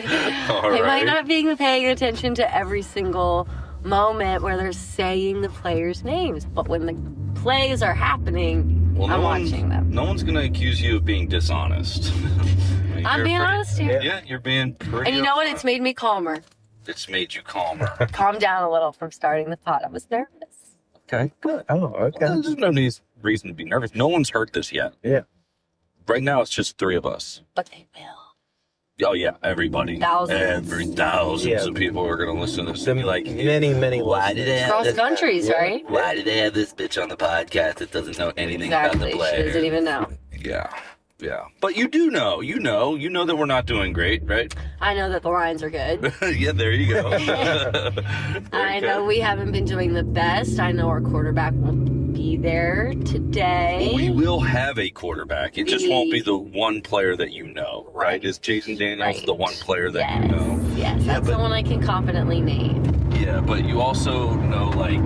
All I right. might not be paying attention to every single moment where they're saying the players' names, but when the plays are happening, I'm watching them. No one's going to accuse you of being dishonest. I'm being honest here. Yeah, you're being pretty. And you know what? It's made me calmer. It's made you calmer. Calm down a little from starting the pod. I was nervous. Okay, good. Oh, okay. There's no reason to be nervous. No one's heard this yet. Yeah. Right now, it's just 3 of us. But they will. Oh yeah, everybody. Thousands. Thousands of people are gonna listen to this and be like, Many. why did they have Cross this? countries, right? Why did they have this bitch on the podcast that doesn't know anything about Exactly. the She player? doesn't even know. Yeah. But you do know. You know that we're not doing great, right? I know that the Lions are good. Yeah, there you go. I know we haven't been doing the best. I know our quarterback won't be there today. We will have a quarterback. It just won't be the one player that you know, right? Is Jason Daniels the one player that you know? Yes, that's the one I can confidently name. Yeah, but you also know, like,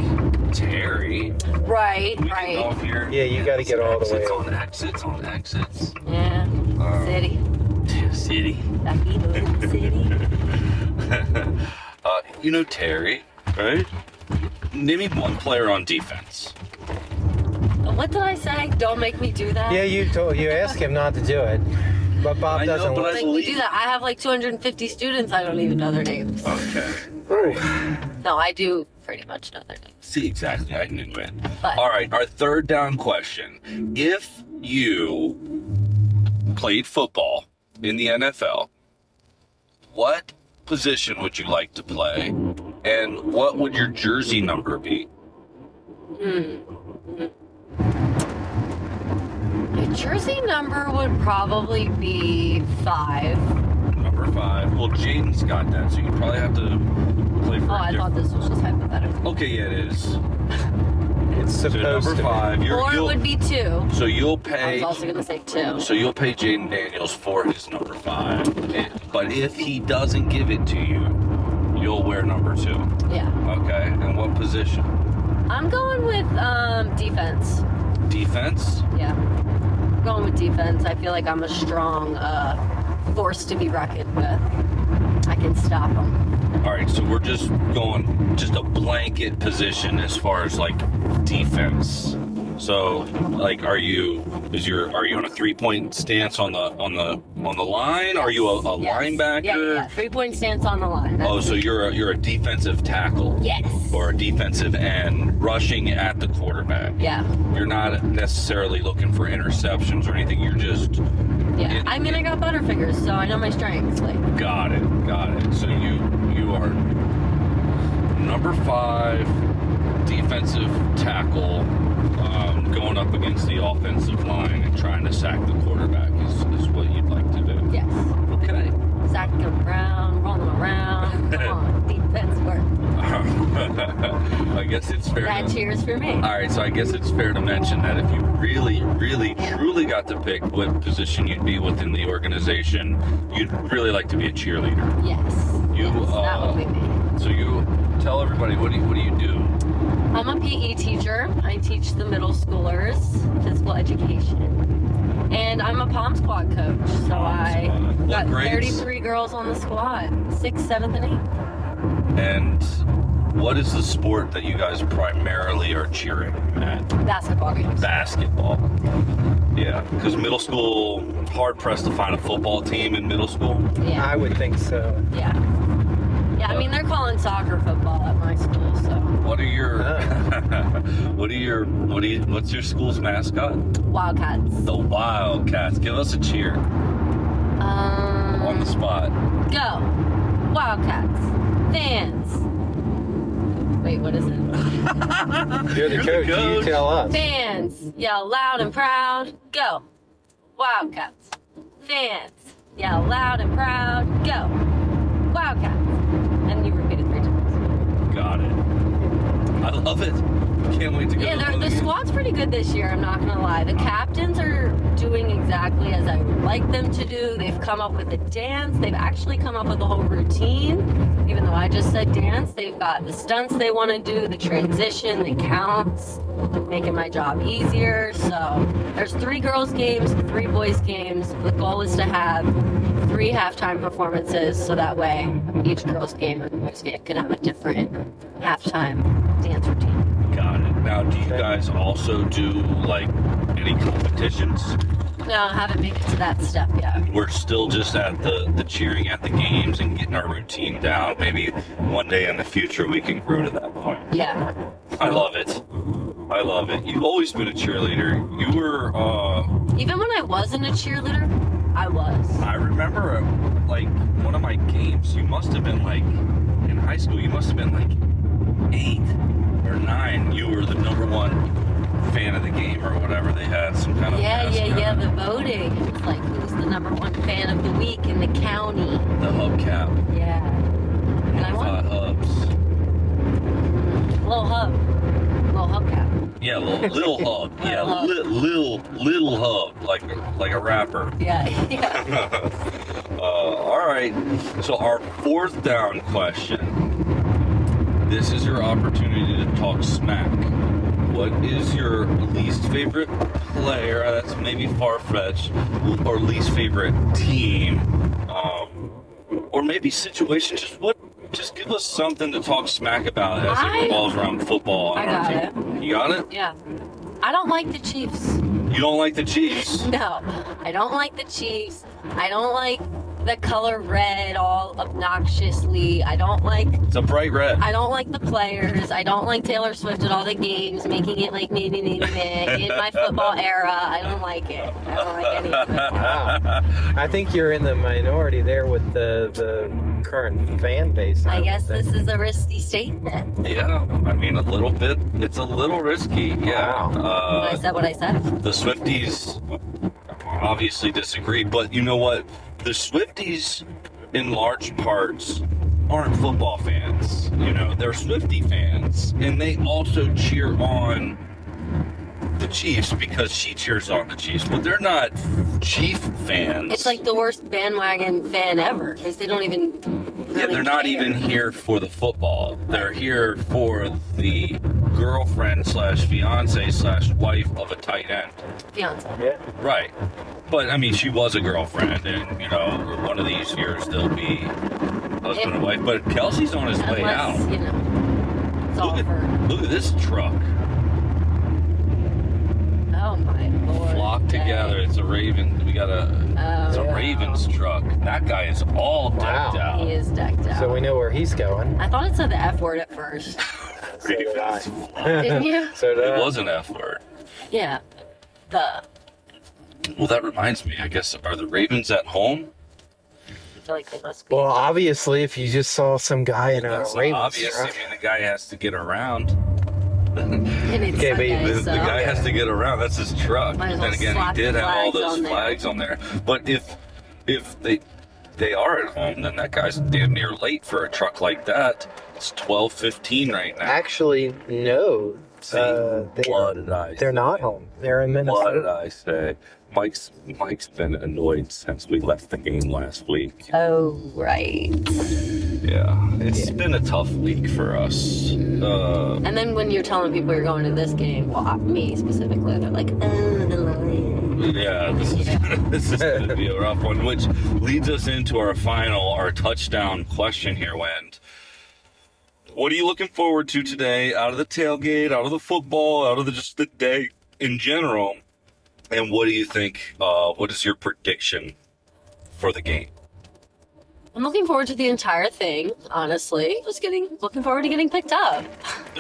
Terry. Right. Off here. Yeah, you got to get all the way Exits over. on exits. Yeah. City. City. That city. You know Terry, right? Name me one player on defense. What did I say? Don't make me do that. Yeah, you asked him not to do it, but Bob I know, doesn't but want. Make me do that. I have like 250 students. I don't even know their names. Okay. No, I do pretty much know their names. See, exactly. I knew it. But- All right, our third down question. If you played football in the NFL, what position would you like to play? And what would your jersey number be? My jersey number would probably be 5. Number 5. Well, Jaden's got that, so you probably have to play for Oh, a I thought different... this was just hypothetical. Okay, yeah, it is. It's So supposed number to. 5. Or it would be 2. So you'll I pay... was also going to say 2. So you'll pay Jaden Daniels for his number 5. But if he doesn't give it to you, you'll wear number 2. Yeah. Okay. And what position? I'm going with defense. Defense? Yeah. Going with defense. I feel like I'm a strong force to be reckoned with. I can stop them. All right. So we're just going just a blanket position as far as like defense. So like, are you on a 3-point stance on the line? Are you a Yes. linebacker? Yeah. 3-point stance on the line. Oh, so you're a defensive tackle. Yes. Or a defensive end rushing at the quarterback. Yeah. You're not necessarily looking for interceptions or anything. You're just Yeah. I mean, I got Butterfingers, so I know my strengths. Like. got it. So you are number 5 defensive tackle, going up against the offensive line and trying to sack the quarterback is what you'd like to do. Yes. Okay. Sacking them around, rolling around. Come on, defense work. I guess it's fair. That cheers for me. All right, so I guess it's fair to mention that if you really, truly got to pick what position you'd be within the organization, you'd really like to be a cheerleader. Yes. That would be me. So you tell everybody, what do you do? I'm a PE teacher. I teach the middle schoolers physical education. And I'm a Palm Squad coach. So I Squad. got What grades? 33 girls on the squad. 6th, 7th, and 8th. And what is the sport that you guys primarily are cheering at? Basketball games. Basketball. Yeah, because middle school, hard pressed to find a football team in middle school. Yeah. I would think so. Yeah. Yeah, I mean, they're calling soccer football at my school, so. What's your school's mascot? Wildcats. The Wildcats. Give us a cheer on the spot. Go. Wildcats. Fans. Wait, what is it? You're the coach. You tell us. Fans. Yell loud and proud. Go. Wildcats. Fans. Yell loud and proud. Go. Wildcats. And you repeat it 3 times. Got it. I love it. Can't wait to go. Yeah, the squad's pretty good this year, I'm not going to lie. The captains are doing exactly as I would like them to do. They've come up with a dance. They've actually come up with a whole routine. Even though I just said dance, they've got the stunts they want to do, the transition, the counts, making my job easier. So there's 3 girls games, 3 boys games. The goal is to have 3 halftime performances, so that way each girls game and boys game can have a different halftime dance routine. Got it. Now, do you guys also do like any competitions? No, I haven't made it to that step yet. We're still just at the cheering at the games and getting our routine down. Maybe one day in the future we can grow to that point. Yeah. I love it. I love it. You've always been a cheerleader. You were, Even when I wasn't a cheerleader, I was. I remember, like, one of my games, you must have been, like, in high school, you must have been, like, 8 or 9. You were the number 1 fan of the game or whatever. They had some kind of mascot. The voting. It was like, who's the number 1 fan of the week in the county? The hubcap. Yeah. And I won. Hubs. Little hubcap. Yeah, little hub. Yeah, little hub, like a rapper. Yeah. All right. So our 4th down question. This is your opportunity to talk smack. What is your least favorite player? That's maybe far-fetched. Or least favorite team, or maybe situation. Just give us something to talk smack about as it revolves around football. I got it. You got it? Yeah. I don't like the Chiefs. You don't like the Chiefs? No, I don't like the Chiefs. I don't like the color red all obnoxiously. I don't like... It's a bright red. I don't like the players. I don't like Taylor Swift at all the games, making it like me in my football era. I don't like it. I don't like any of it. Wow. I think you're in the minority there with the current fan base. I guess this is a risky statement. Yeah, I mean, a little bit. It's a little risky. Yeah. Wow. I said what I said. The Swifties obviously disagree, but you know what? The Swifties, in large parts, aren't football fans. You know, they're Swiftie fans, and they also cheer on the Chiefs because she cheers on the Chiefs, but they're not Chief fans. It's like the worst bandwagon fan ever because they don't even. Yeah, they're not even here for the football. They're here for the girlfriend slash fiance slash wife of a tight end. Fiance. Yeah. Right. But, I mean, she was a girlfriend, and, you know, one of these years they'll be husband and wife. But Kelsey's on his way out. You know, it's all for. Look at this truck. Oh, my Lord. Flocked together. It's a Raven. We got it's a Ravens truck. That guy is all decked out. He is decked out. So we know where he's going. I thought it said the F word at first. So did I. Didn't you? So did It I. was an F word. Yeah. Well, that reminds me. I guess, are the Ravens at home? I feel like they must be. Well, obviously, if you just saw some guy in a That's Ravens obvious. I truck. mean, the guy has to get around. And it's Okay, but Sunday, The so. guy has to get around. That's his truck. Might as Then well again, slap he did the have all flags those on there. flags on there. But if they are at home, then that guy's damn near late for a truck like that. It's 12:15 right now. Actually, no. What did I They're say? not home. They're in Minnesota. What did I say? Mike's been annoyed since we left the game last week. Oh, right. Yeah, it's been a tough week for us. And then when you're telling people you're going to this game, well, me specifically, they're like, oh, the Lions. Yeah, this is going to be a rough one, which leads us into our touchdown question here, Wendy. What are you looking forward to today out of the tailgate, out of the football, out of just the day in general? And what do you think, what is your prediction for the game? I'm looking forward to the entire thing, honestly. Looking forward to getting picked up.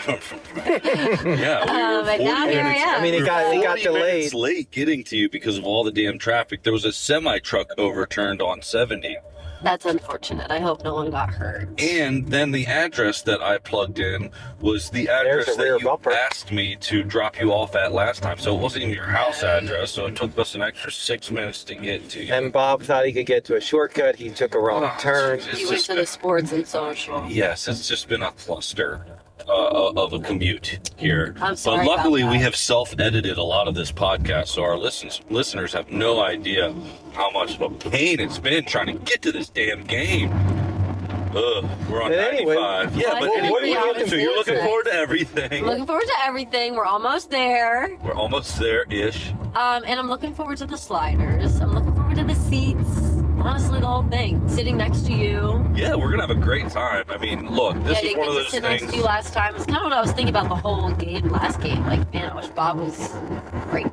Yeah, But now here I am. I mean, it got 40 delayed. minutes late getting to you because of all the damn traffic. There was a semi-truck overturned on 70. That's unfortunate. I hope no one got hurt. And then the address that I plugged in was the address There's a rear that you bumper. asked me to drop you off at last time. So it wasn't even your house address, so it took us an extra 6 minutes to get to you. And Bob thought he could get to a shortcut. He took a wrong turn. It's You went just to the sports and social. Yes, it's just been a cluster of a commute here. I'm sorry But about luckily, that. we have self-edited a lot of this podcast, so our listeners have no idea how much of a pain it's been trying to get to this damn game. We're on But anyway, 95. Yeah, but what anyway, are you looking so you're looking forward forward to everything. Looking forward to everything. We're almost there. We're almost there-ish. And I'm looking forward to the sliders. I'm looking forward to the seats. I'm honestly the whole thing. Sitting next to you. Yeah, we're gonna have a great time. I mean, look, this Yeah, is one of to those sit next things. to you last time. It's kind of what I was thinking about the whole game, last game. Like, man, I wish Bob was great.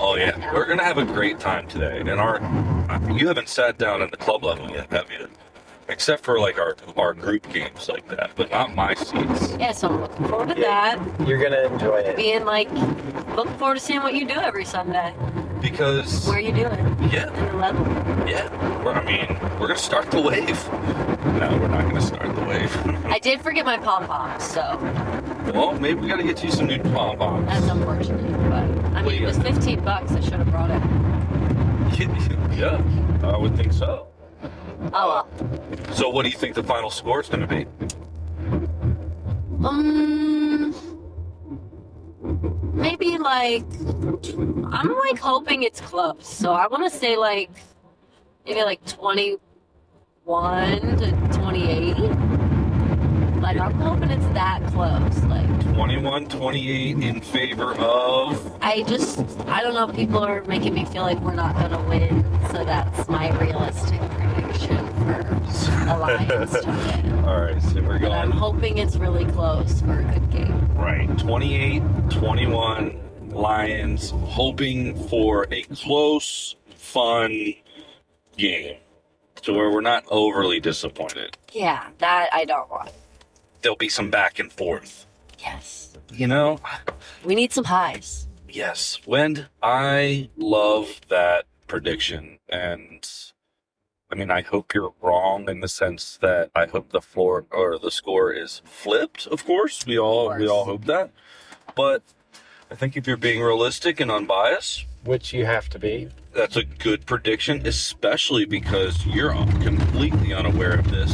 Oh yeah, we're gonna have a great time today. And you haven't sat down at the club level yet, have you? Except for like our group games like that, but not my seats. Yeah, so I'm looking forward to that. You're gonna enjoy it. Being like, looking forward to seeing what you do every Sunday. Because Where you do it. yeah, In the level. yeah. We're gonna start the wave. No, we're not gonna start the wave. I did forget my pom poms, so Well, maybe we gotta get you some new pom poms. that's unfortunate. But I mean, it was $15. I should have brought it. Yeah, I would think so. Oh well. So, what do you think the final score is gonna be? Maybe like I'm like hoping it's close. So I want to say like maybe like 21 to 28. Like I'm hoping it's that close. Like 21-28 in favor of. I don't know. People are making me feel like we're not gonna win. So that's my realistic prediction for the Lions to win. All right, so we're But I'm going hoping it's really close for a good game. right. 28-21 Lions, hoping for a close, fun game, to where we're not overly disappointed. Yeah, that I don't want. There'll be some back and forth. Yes. You know. We need some highs. Yes, Wend, I love that prediction, and I mean, I hope you're wrong in the sense that I hope the floor or the score is flipped. Of course, we all hope that, but I think if you're being realistic and unbiased, Which you have to be. that's a good prediction, especially because you're completely unaware of this.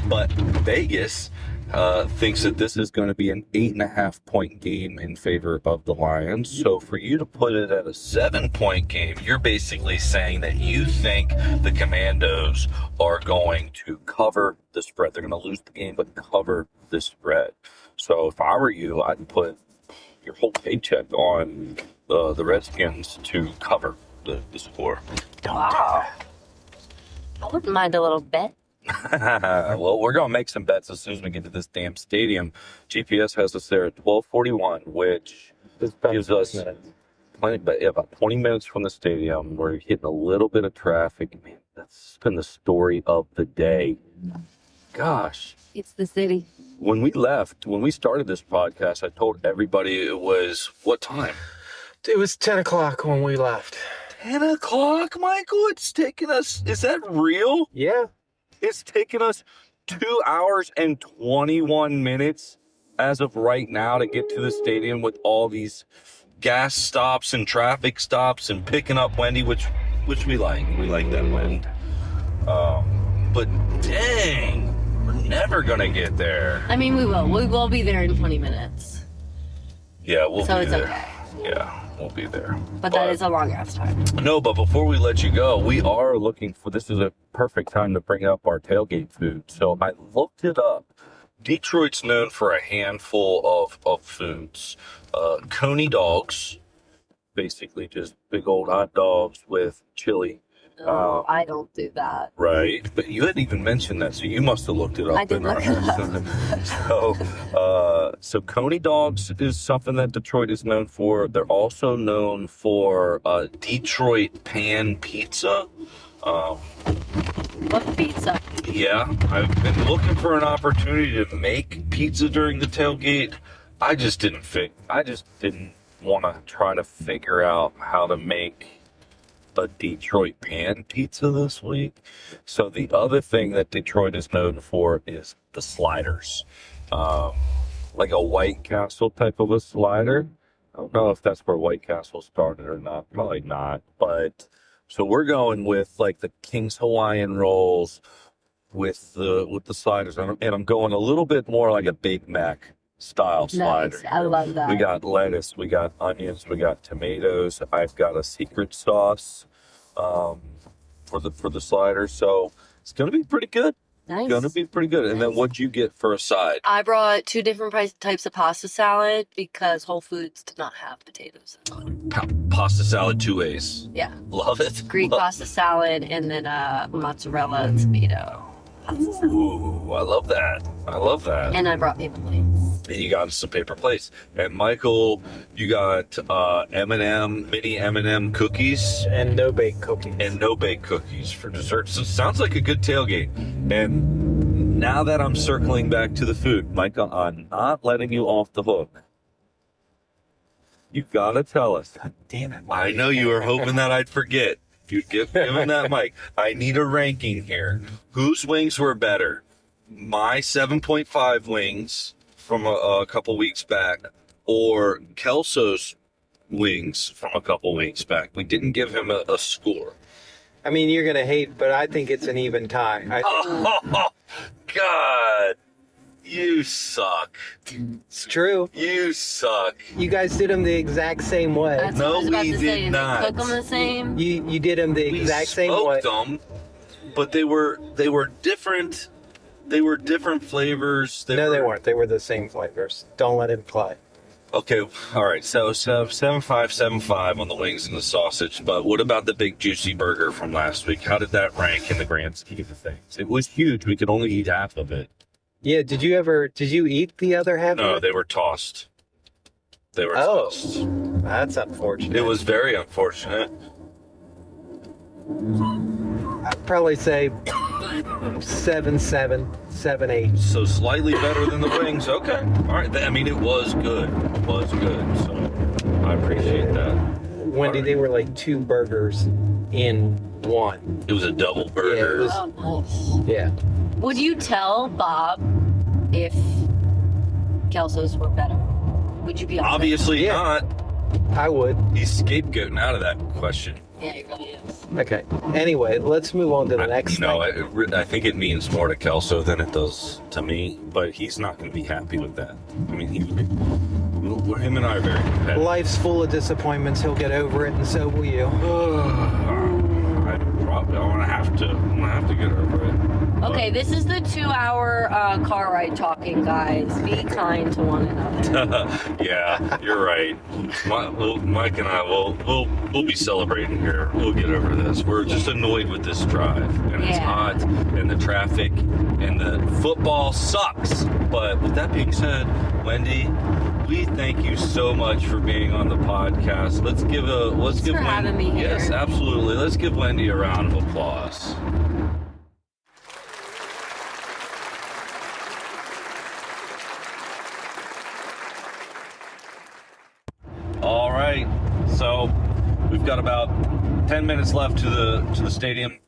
But Vegas thinks that this is going to be an 8.5 point game in favor of the Lions. So for you to put it at a 7-point game, you're basically saying that you think the Commandos are going to cover the spread. They're going to lose the game, but cover the spread. So if I were you, I'd put your whole paycheck on the Redskins to cover the score. Wow. I wouldn't mind a little bet. Well, we're going to make some bets as soon as we get to this damn stadium. GPS has us there at 12:41, which gives us plenty, but yeah, about 20 minutes from the stadium. We're hitting a little bit of traffic. Man, that's been the story of the day. Gosh. It's the city. When we started this podcast, I told everybody it was what time? It was 10 o'clock when we left. 10 o'clock, Michael? It's taking us, is that real? Yeah. It's taken us 2 hours and 21 minutes as of right now to get to the stadium with all these gas stops and traffic stops and picking up Wendy, which we like. We like that wind. But dang, we're never going to get there. I mean, we will. We will be there in 20 minutes. Yeah, we'll So be it's there. okay. Yeah, we'll be there. But that is a long ass time. No, but before we let you go, we are looking for, this is a perfect time to bring up our tailgate food. So I looked it up. Detroit's known for a handful of foods. Coney dogs, basically just big old hot dogs with chili. No, I don't do that. Right, but you hadn't even mentioned that, so you must have looked it up. I did look it up. So Coney dogs is something that Detroit is known for. They're also known for Detroit pan pizza. Love pizza. Yeah, I've been looking for an opportunity to make pizza during the tailgate. I just didn't want to try to figure out how to make a Detroit pan pizza this week. So the other thing that Detroit is known for is the sliders. Like a White Castle type of a slider. I don't know if that's where White Castle started or not. Probably not. But so we're going with like the King's Hawaiian rolls with the sliders. And I'm going a little bit more like a Big Mac style slider. Nice. I love that. We got lettuce, we got onions, we got tomatoes. I've got a secret sauce for the slider, so it's gonna be pretty good. Nice. Gonna be pretty good. And then what'd you get for a side? I brought 2 different types of pasta salad because Whole Foods did not have potatoes. Pasta salad 2 ways. Yeah. Love it. Greek pasta salad and then mozzarella and tomato pasta salad. Ooh, I love that. I love that. And I brought paper plates. And you got some paper plates. And Michael, you got mini M&M cookies. And no bake cookies. And no bake cookies for dessert. So it sounds like a good tailgate. And now that I'm circling back to the food, Michael, I'm not letting you off the hook. You gotta tell us. God damn it. I know you were hoping that I'd forget. You'd give him that mic. I need a ranking here. Whose wings were better? My 7.5 wings from a couple weeks back, or Kelso's wings from a couple weeks back. We didn't give him a score. I mean, you're going to hate, but I think it's an even tie. Oh, God. You suck. It's true. You suck. You guys did them the exact same way. That's No, what I was about we to did say. not. They cook them the same. You did them the exact same way. We smoked them, but they were different. They were different flavors. No, they weren't. They were the same flavors. Don't let him play. Okay, all right. So 7.5 on the wings and the sausage. But what about the big juicy burger from last week? How did that rank in the grand scheme of things? It was huge. We could only eat half of it. Yeah, did you eat the other half No, of it? they were tossed. They were Oh. tossed. That's unfortunate. It was very unfortunate. I'd probably say 7.7, 7.8. So slightly better than the wings. Okay. All right. I mean, it was good. It was good. So I appreciate that. Wendy, they were like 2 burgers in one. It was a double burger. was- Oh, nice. Yeah. Would you tell Bob if Kelso's were better? Would you be honest? Obviously Yeah. not. I would. He's scapegoating out of that question. Yeah, he really is. Okay. Anyway, let's move on to the next You know, thing. I think it means more to Kelso than it does to me, but he's not going to be happy with that. I mean, him and I are very competitive. Life's full of disappointments. He'll get over it, and so will you. I'm gonna have to get over it. Okay, this is the 2-hour car ride talking, guys. Be kind to one another. Yeah, you're right. Mike and I will be celebrating here. We'll get over this. We're just annoyed with this drive, and it's Yeah. hot, and the traffic, and the football sucks. But with that being said, Wendy, we thank you so much for being on the podcast. Let's give for having me here. Yes, absolutely. Let's give Wendy a round of applause. All right, so we've got about 10 minutes left to the stadium.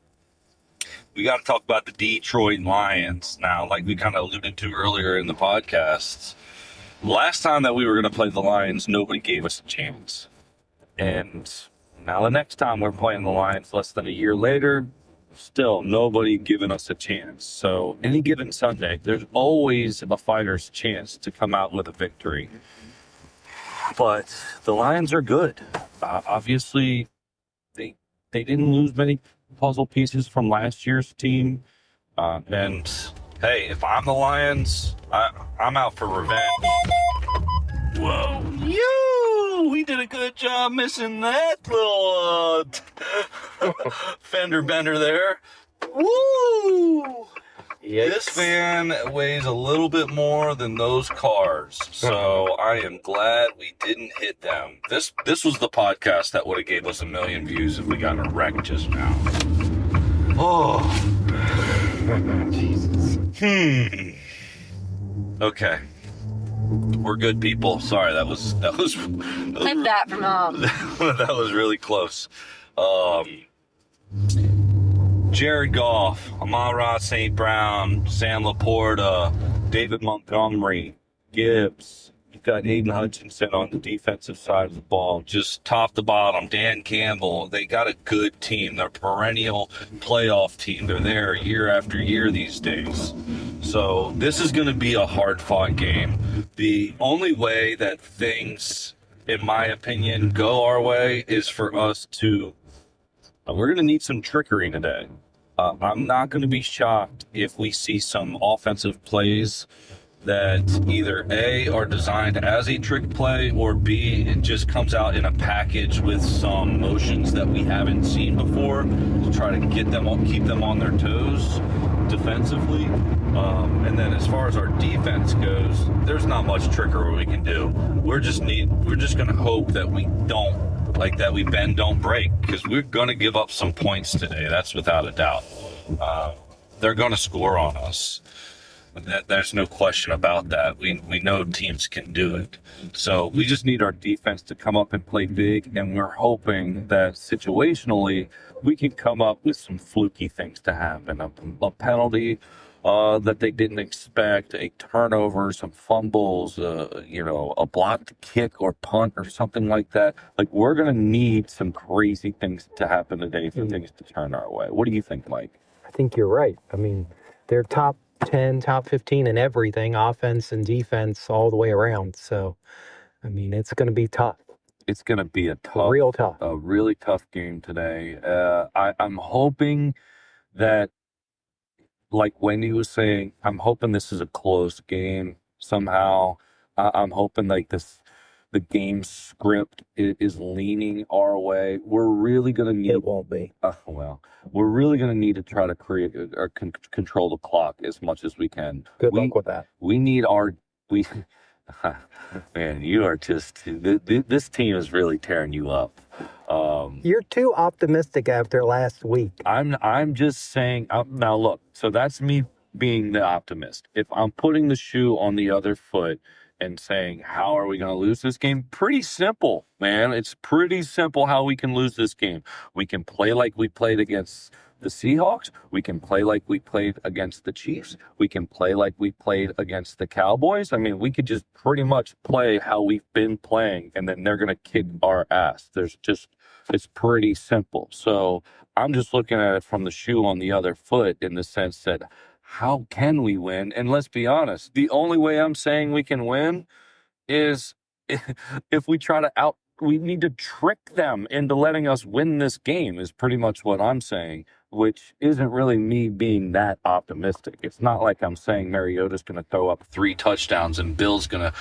We got to talk about the Detroit Lions now, like we kind of alluded to earlier in the podcast. Last time that we were going to play the Lions, nobody gave us a chance. And now the next time we're playing the Lions less than a year later, still nobody giving us a chance. So any given Sunday, there's always a fighter's chance to come out with a victory. But the Lions are good. Obviously, they didn't lose many puzzle pieces from last year's team. And hey, if I'm the Lions, I'm out for revenge. Whoa, we did a good job missing that little fender bender there. Woo! This van weighs a little bit more than those cars, so I am glad we didn't hit them. This was the podcast that would have gave us 1 million views if we got in a wreck just now. Oh, Jesus. Okay, we're good people. Sorry, that was Clip that from that was really close. Jared Goff, Amon-Ra St. Brown, Sam Laporta, David Montgomery, Gibbs. You've got Aiden Hutchinson on the defensive side of the ball, just top to bottom. Dan Campbell. They got a good team. They're a perennial playoff team. They're there year after year these days. So this is going to be a hard-fought game. The only way that things, in my opinion, go our way is for us to we're going to need some trickery today. I'm not going to be shocked if we see some offensive plays that either A, are designed as a trick play, or B, it just comes out in a package with some motions that we haven't seen before to try to keep them on their toes defensively. And then as far as our defense goes, there's not much trickery we can do. We're just going to hope that we don't, like that we bend, don't break, because we're going to give up some points today. That's without a doubt. They're going to score on us. There's no question about that. We know teams can do it. So we just need our defense to come up and play big, and we're hoping that situationally we can come up with some fluky things to happen. A penalty that they didn't expect, a turnover, some fumbles, a blocked kick or punt or something like that. Like, we're going to need some crazy things to happen today for things to turn our way. What do you think, Mike? I think you're right. I mean, they're top 10, top 15 in everything, offense and defense, all the way around. So, I mean, it's going to be tough. It's going to be a really tough game today. I'm hoping that, like Wendy was saying, I'm hoping this is a close game somehow. I'm hoping the game script is leaning our way. We're really going to need... It won't be. We're really going to need to try to create or control the clock as much as we can. Good luck with that. We need our... Man, you are just... This team is really tearing you up. You're too optimistic after last week. I'm just saying... now, look, so that's me being the optimist. If I'm putting the shoe on the other foot and saying, how are we going to lose this game? Pretty simple, man. It's pretty simple how we can lose this game. We can play like we played against the Seahawks. We can play like we played against the Chiefs. We can play like we played against the Cowboys. I mean, we could just pretty much play how we've been playing, and then they're going to kick our ass. It's pretty simple. So I'm just looking at it from the shoe on the other foot, in the sense that, how can we win? And let's be honest, the only way I'm saying we can win is if we try to we need to trick them into letting us win this game, is pretty much what I'm saying, which isn't really me being that optimistic. It's not like I'm saying Mariota's going to throw up 3 touchdowns and Bill's going to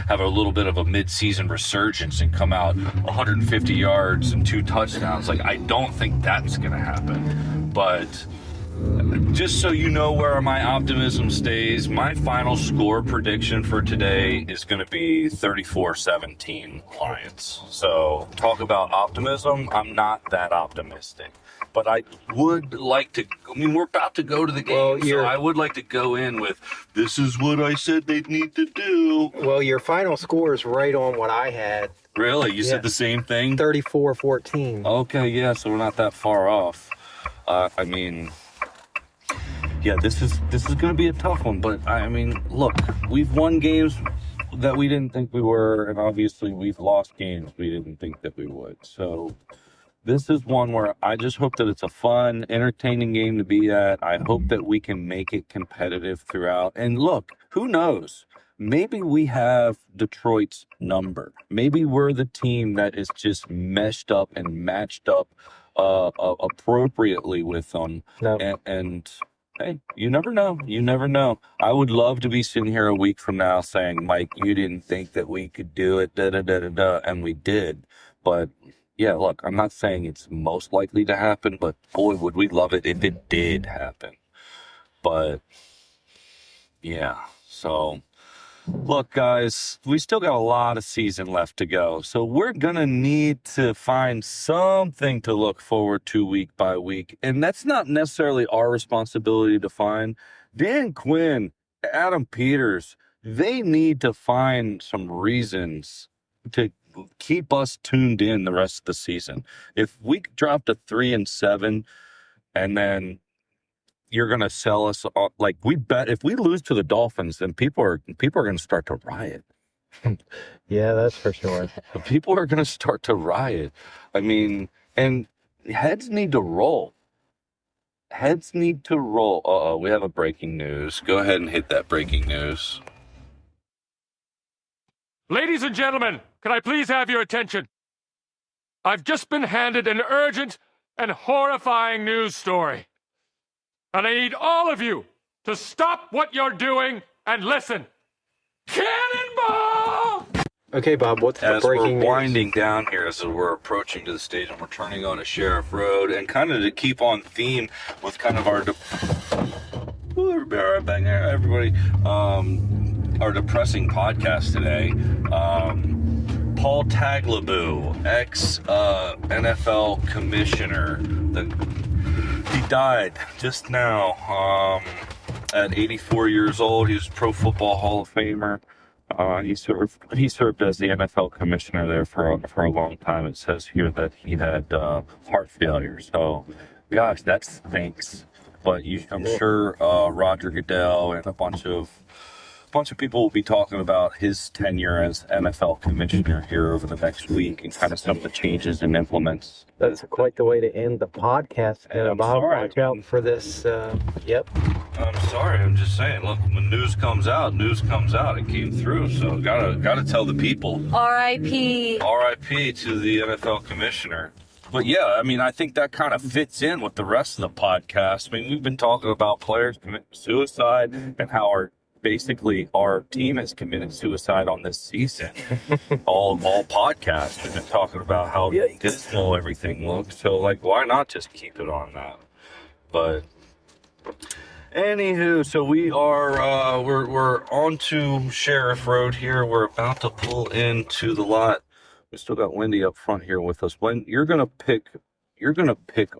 have a little bit of a mid-season resurgence and come out 150 yards and 2 touchdowns. Like, I don't think that's going to happen. But just so you know where my optimism stays, my final score prediction for today is going to be 34-17 Lions. So, talk about optimism. I'm not that optimistic. But I would like to, we're about to go to the game, so I would like to go in with, this is what I said they'd need to do. Well, your final score is right on what I had. Really? You said the same thing? 34-14. Okay, yeah, so we're not that far off. I mean... Yeah, this is going to be a tough one, but I mean, look, we've won games that we didn't think we were, and obviously we've lost games we didn't think that we would. So this is one where I just hope that it's a fun, entertaining game to be at. I hope that we can make it competitive throughout. And look, who knows? Maybe we have Detroit's number. Maybe we're the team that is just meshed up and matched up appropriately with them. No. And hey, you never know. You never know. I would love to be sitting here a week from now saying, Mike, you didn't think that we could do it, and we did. But yeah, look, I'm not saying it's most likely to happen, but boy, would we love it if it did happen. But yeah, so look, guys, we still got a lot of season left to go. So we're going to need to find something to look forward to week by week. And that's not necessarily our responsibility to find. Dan Quinn, Adam Peters, they need to find some reasons to keep us tuned in the rest of the season. If we drop to 3-7 and then you're going to sell us, like, we bet if we lose to the Dolphins, then people are going to start to riot. Yeah, that's for sure. People are going to start to riot. I mean, and heads need to roll. Heads need to roll. Uh-oh, we have a breaking news. Go ahead and hit that breaking news. Ladies and gentlemen, can I please have your attention? I've just been handed an urgent and horrifying news story. And I need all of you to stop what you're doing and listen. Cannonball! Okay, Bob, what's the As we're breaking news? winding down here, as we're approaching to the stage and we're turning on a Sheriff Road, and kind of to keep on theme with kind of our we'll be right back there, everybody. Our depressing podcast today. Paul Tagliabue, ex NFL commissioner, he died just now at 84 years old. He was Pro Football Hall of Famer. He served as the NFL commissioner there for a long time. It says here that he had heart failure. So, gosh, that stinks. But I'm sure Roger Goodell and a bunch of people will be talking about his tenure as NFL commissioner here over the next week and kind of some of the changes and implements. That's quite the way to end the podcast. And I'm Bob, sorry. watch out for this. Yep. I'm sorry. I'm just saying. Look, when news comes out. It came through. So gotta tell the people. R.I.P. R.I.P. to the NFL commissioner. But yeah, I mean, I think that kind of fits in with the rest of the podcast. I mean, we've been talking about players committing suicide and how our team has committed suicide on this season. all podcasts we've been talking about how dismal everything looks. So like, why not just keep it on that? But anywho, so we are we're on to Sheriff Road here. We're about to pull into the lot. We still got Wendy up front here with us. When you're gonna pick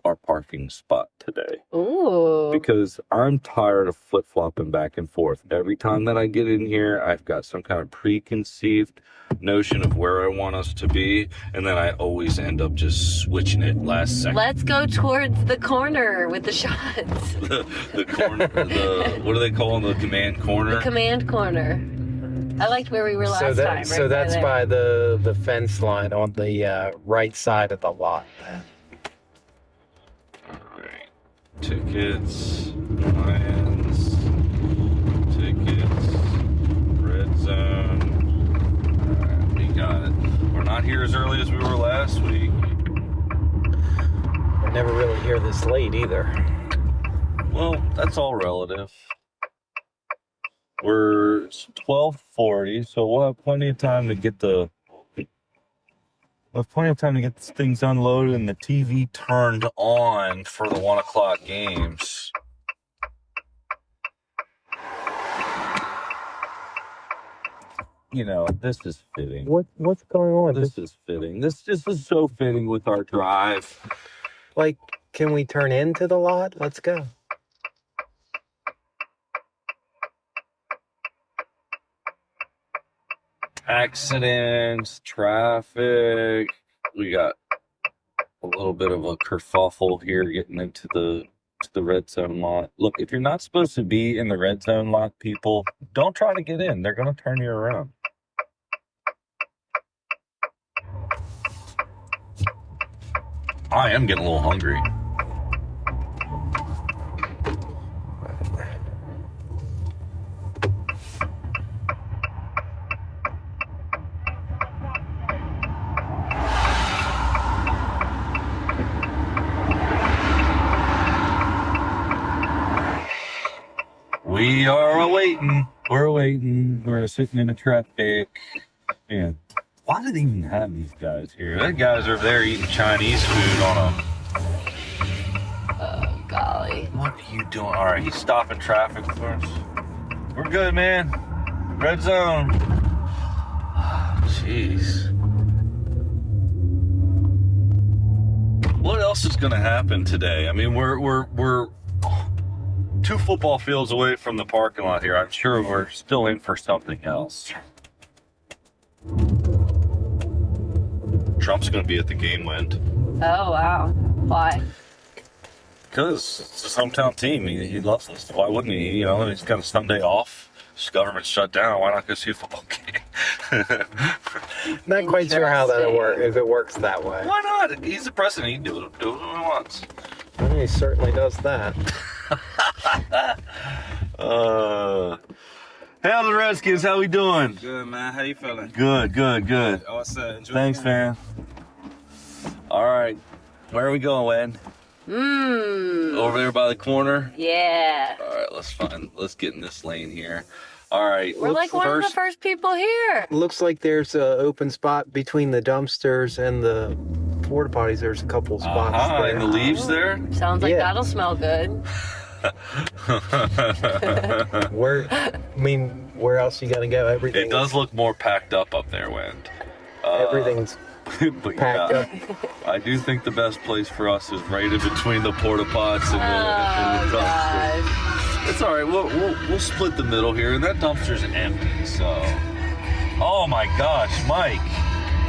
our parking spot today. Ooh. Because I'm tired of flip-flopping back and forth. Every time that I get in here, I've got some kind of preconceived notion of where I want us to be, and then I always end up just switching it last second. Let's go towards the corner with the shots. the corner, what do they call them? The command corner? The command corner. I liked where we were last time. So that's by the fence line on the right side of the lot. Tickets, Lions, tickets, red zone. All right, we got it. We're not here as early as we were last week. We're never really here this late either. Well, that's all relative. We're 12:40, so we'll have plenty of time to get these things unloaded and the TV turned on for the 1 o'clock games. You know, this is fitting. What's going on? This is fitting. This is so fitting with our drive. Like, can we turn into the lot? Let's go. Accidents, traffic. We got a little bit of a kerfuffle here getting into the red zone lot. Look, if you're not supposed to be in the red zone lot, people, don't try to get in. They're going to turn you around. I am getting a little hungry. We are awaiting. We're awaiting. We're sitting in a traffic. Man, why do they even have these guys here? That guy's over there eating Chinese food on a... Oh, golly. What are you doing? All right, he's stopping traffic for us. We're good, man. Red zone. Jeez. What else is going to happen today? I mean, we're 2 football fields away from the parking lot here. I'm sure we're still in for something else. Trump's going to be at the game, Wendy. Oh, wow. Why? Because it's his hometown team. He loves us. Why wouldn't he? You know, he's got a Sunday off. His government's shut down. Why not go see a football game? Not quite sure how that works, if it works that way. Why not? He's the president. He can do what he wants. Well, he certainly does that. Hey, the Redskins, how we doing? Good, man. How you feeling? Good. All set. Enjoy. Thanks, man. All right. Where are we going, Wen? Over there by the corner? Yeah. All right, let's get in this lane here. All right. We're like one of the first people here. Looks like there's an open spot between the dumpsters and the porta potties. There's a couple spots there. And the leaves there? Sounds like Yeah. that'll smell good. Where else you gotta go? Everything. It does look more packed up there, Wendy. Everything's But packed yeah, up. I do think the best place for us is right in between the porta pots and the dumpster. God. It's all right. We'll split the middle here, and that dumpster's empty. So, oh my gosh, Mike,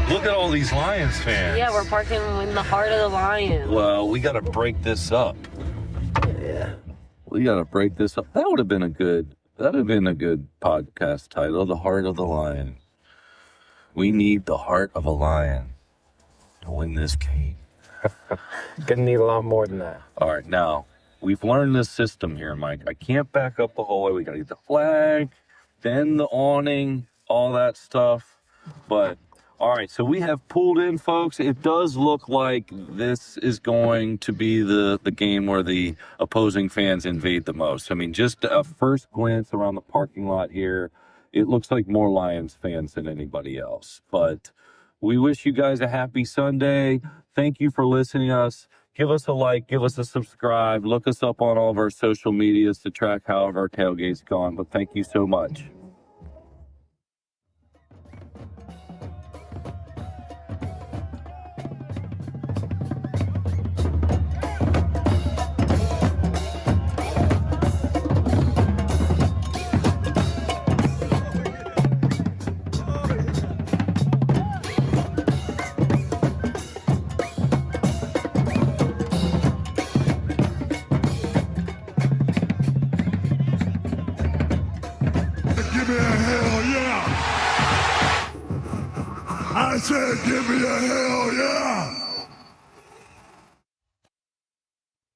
look at all these Lions fans. Yeah, we're parking in the heart of the Lions. Well, we got to break this up. Yeah. We got to break this up. That would have been a good podcast title, The Heart of the Lion. We need the heart of a lion to win this game. Gonna need a lot more than that. All right, now, we've learned this system here, Mike. I can't back up the whole way. We got to get the flag, then the awning, all that stuff. But, all right, so we have pulled in, folks. It does look like this is going to be the game where the opposing fans invade the most. I mean, just a first glance around the parking lot here, it looks like more Lions fans than anybody else. But we wish you guys a happy Sunday. Thank you for listening to us. Give us a like, give us a subscribe. Look us up on all of our social medias to track how our tailgate's gone. But thank you so much. Give me a hell yeah! I said, give me a hell yeah!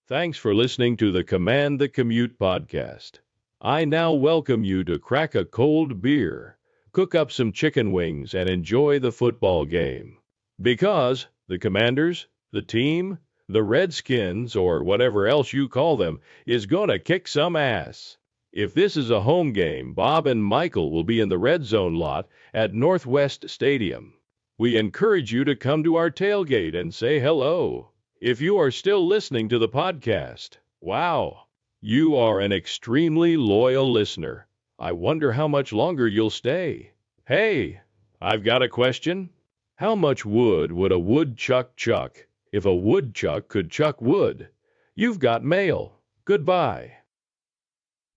Thanks for listening to the Command the Commute podcast. I now welcome you to crack a cold beer, cook up some chicken wings, and enjoy the football game. Because the Commanders, the team, the Redskins, or whatever else you call them, is gonna kick some ass. If this is a home game, Bob and Michael will be in the Red Zone lot at Northwest Stadium. We encourage you to come to our tailgate and say hello. If you are still listening to the podcast, wow, you are an extremely loyal listener. I wonder how much longer you'll stay. Hey, I've got a question. How much wood would a woodchuck chuck if a woodchuck could chuck wood? You've got mail. Goodbye.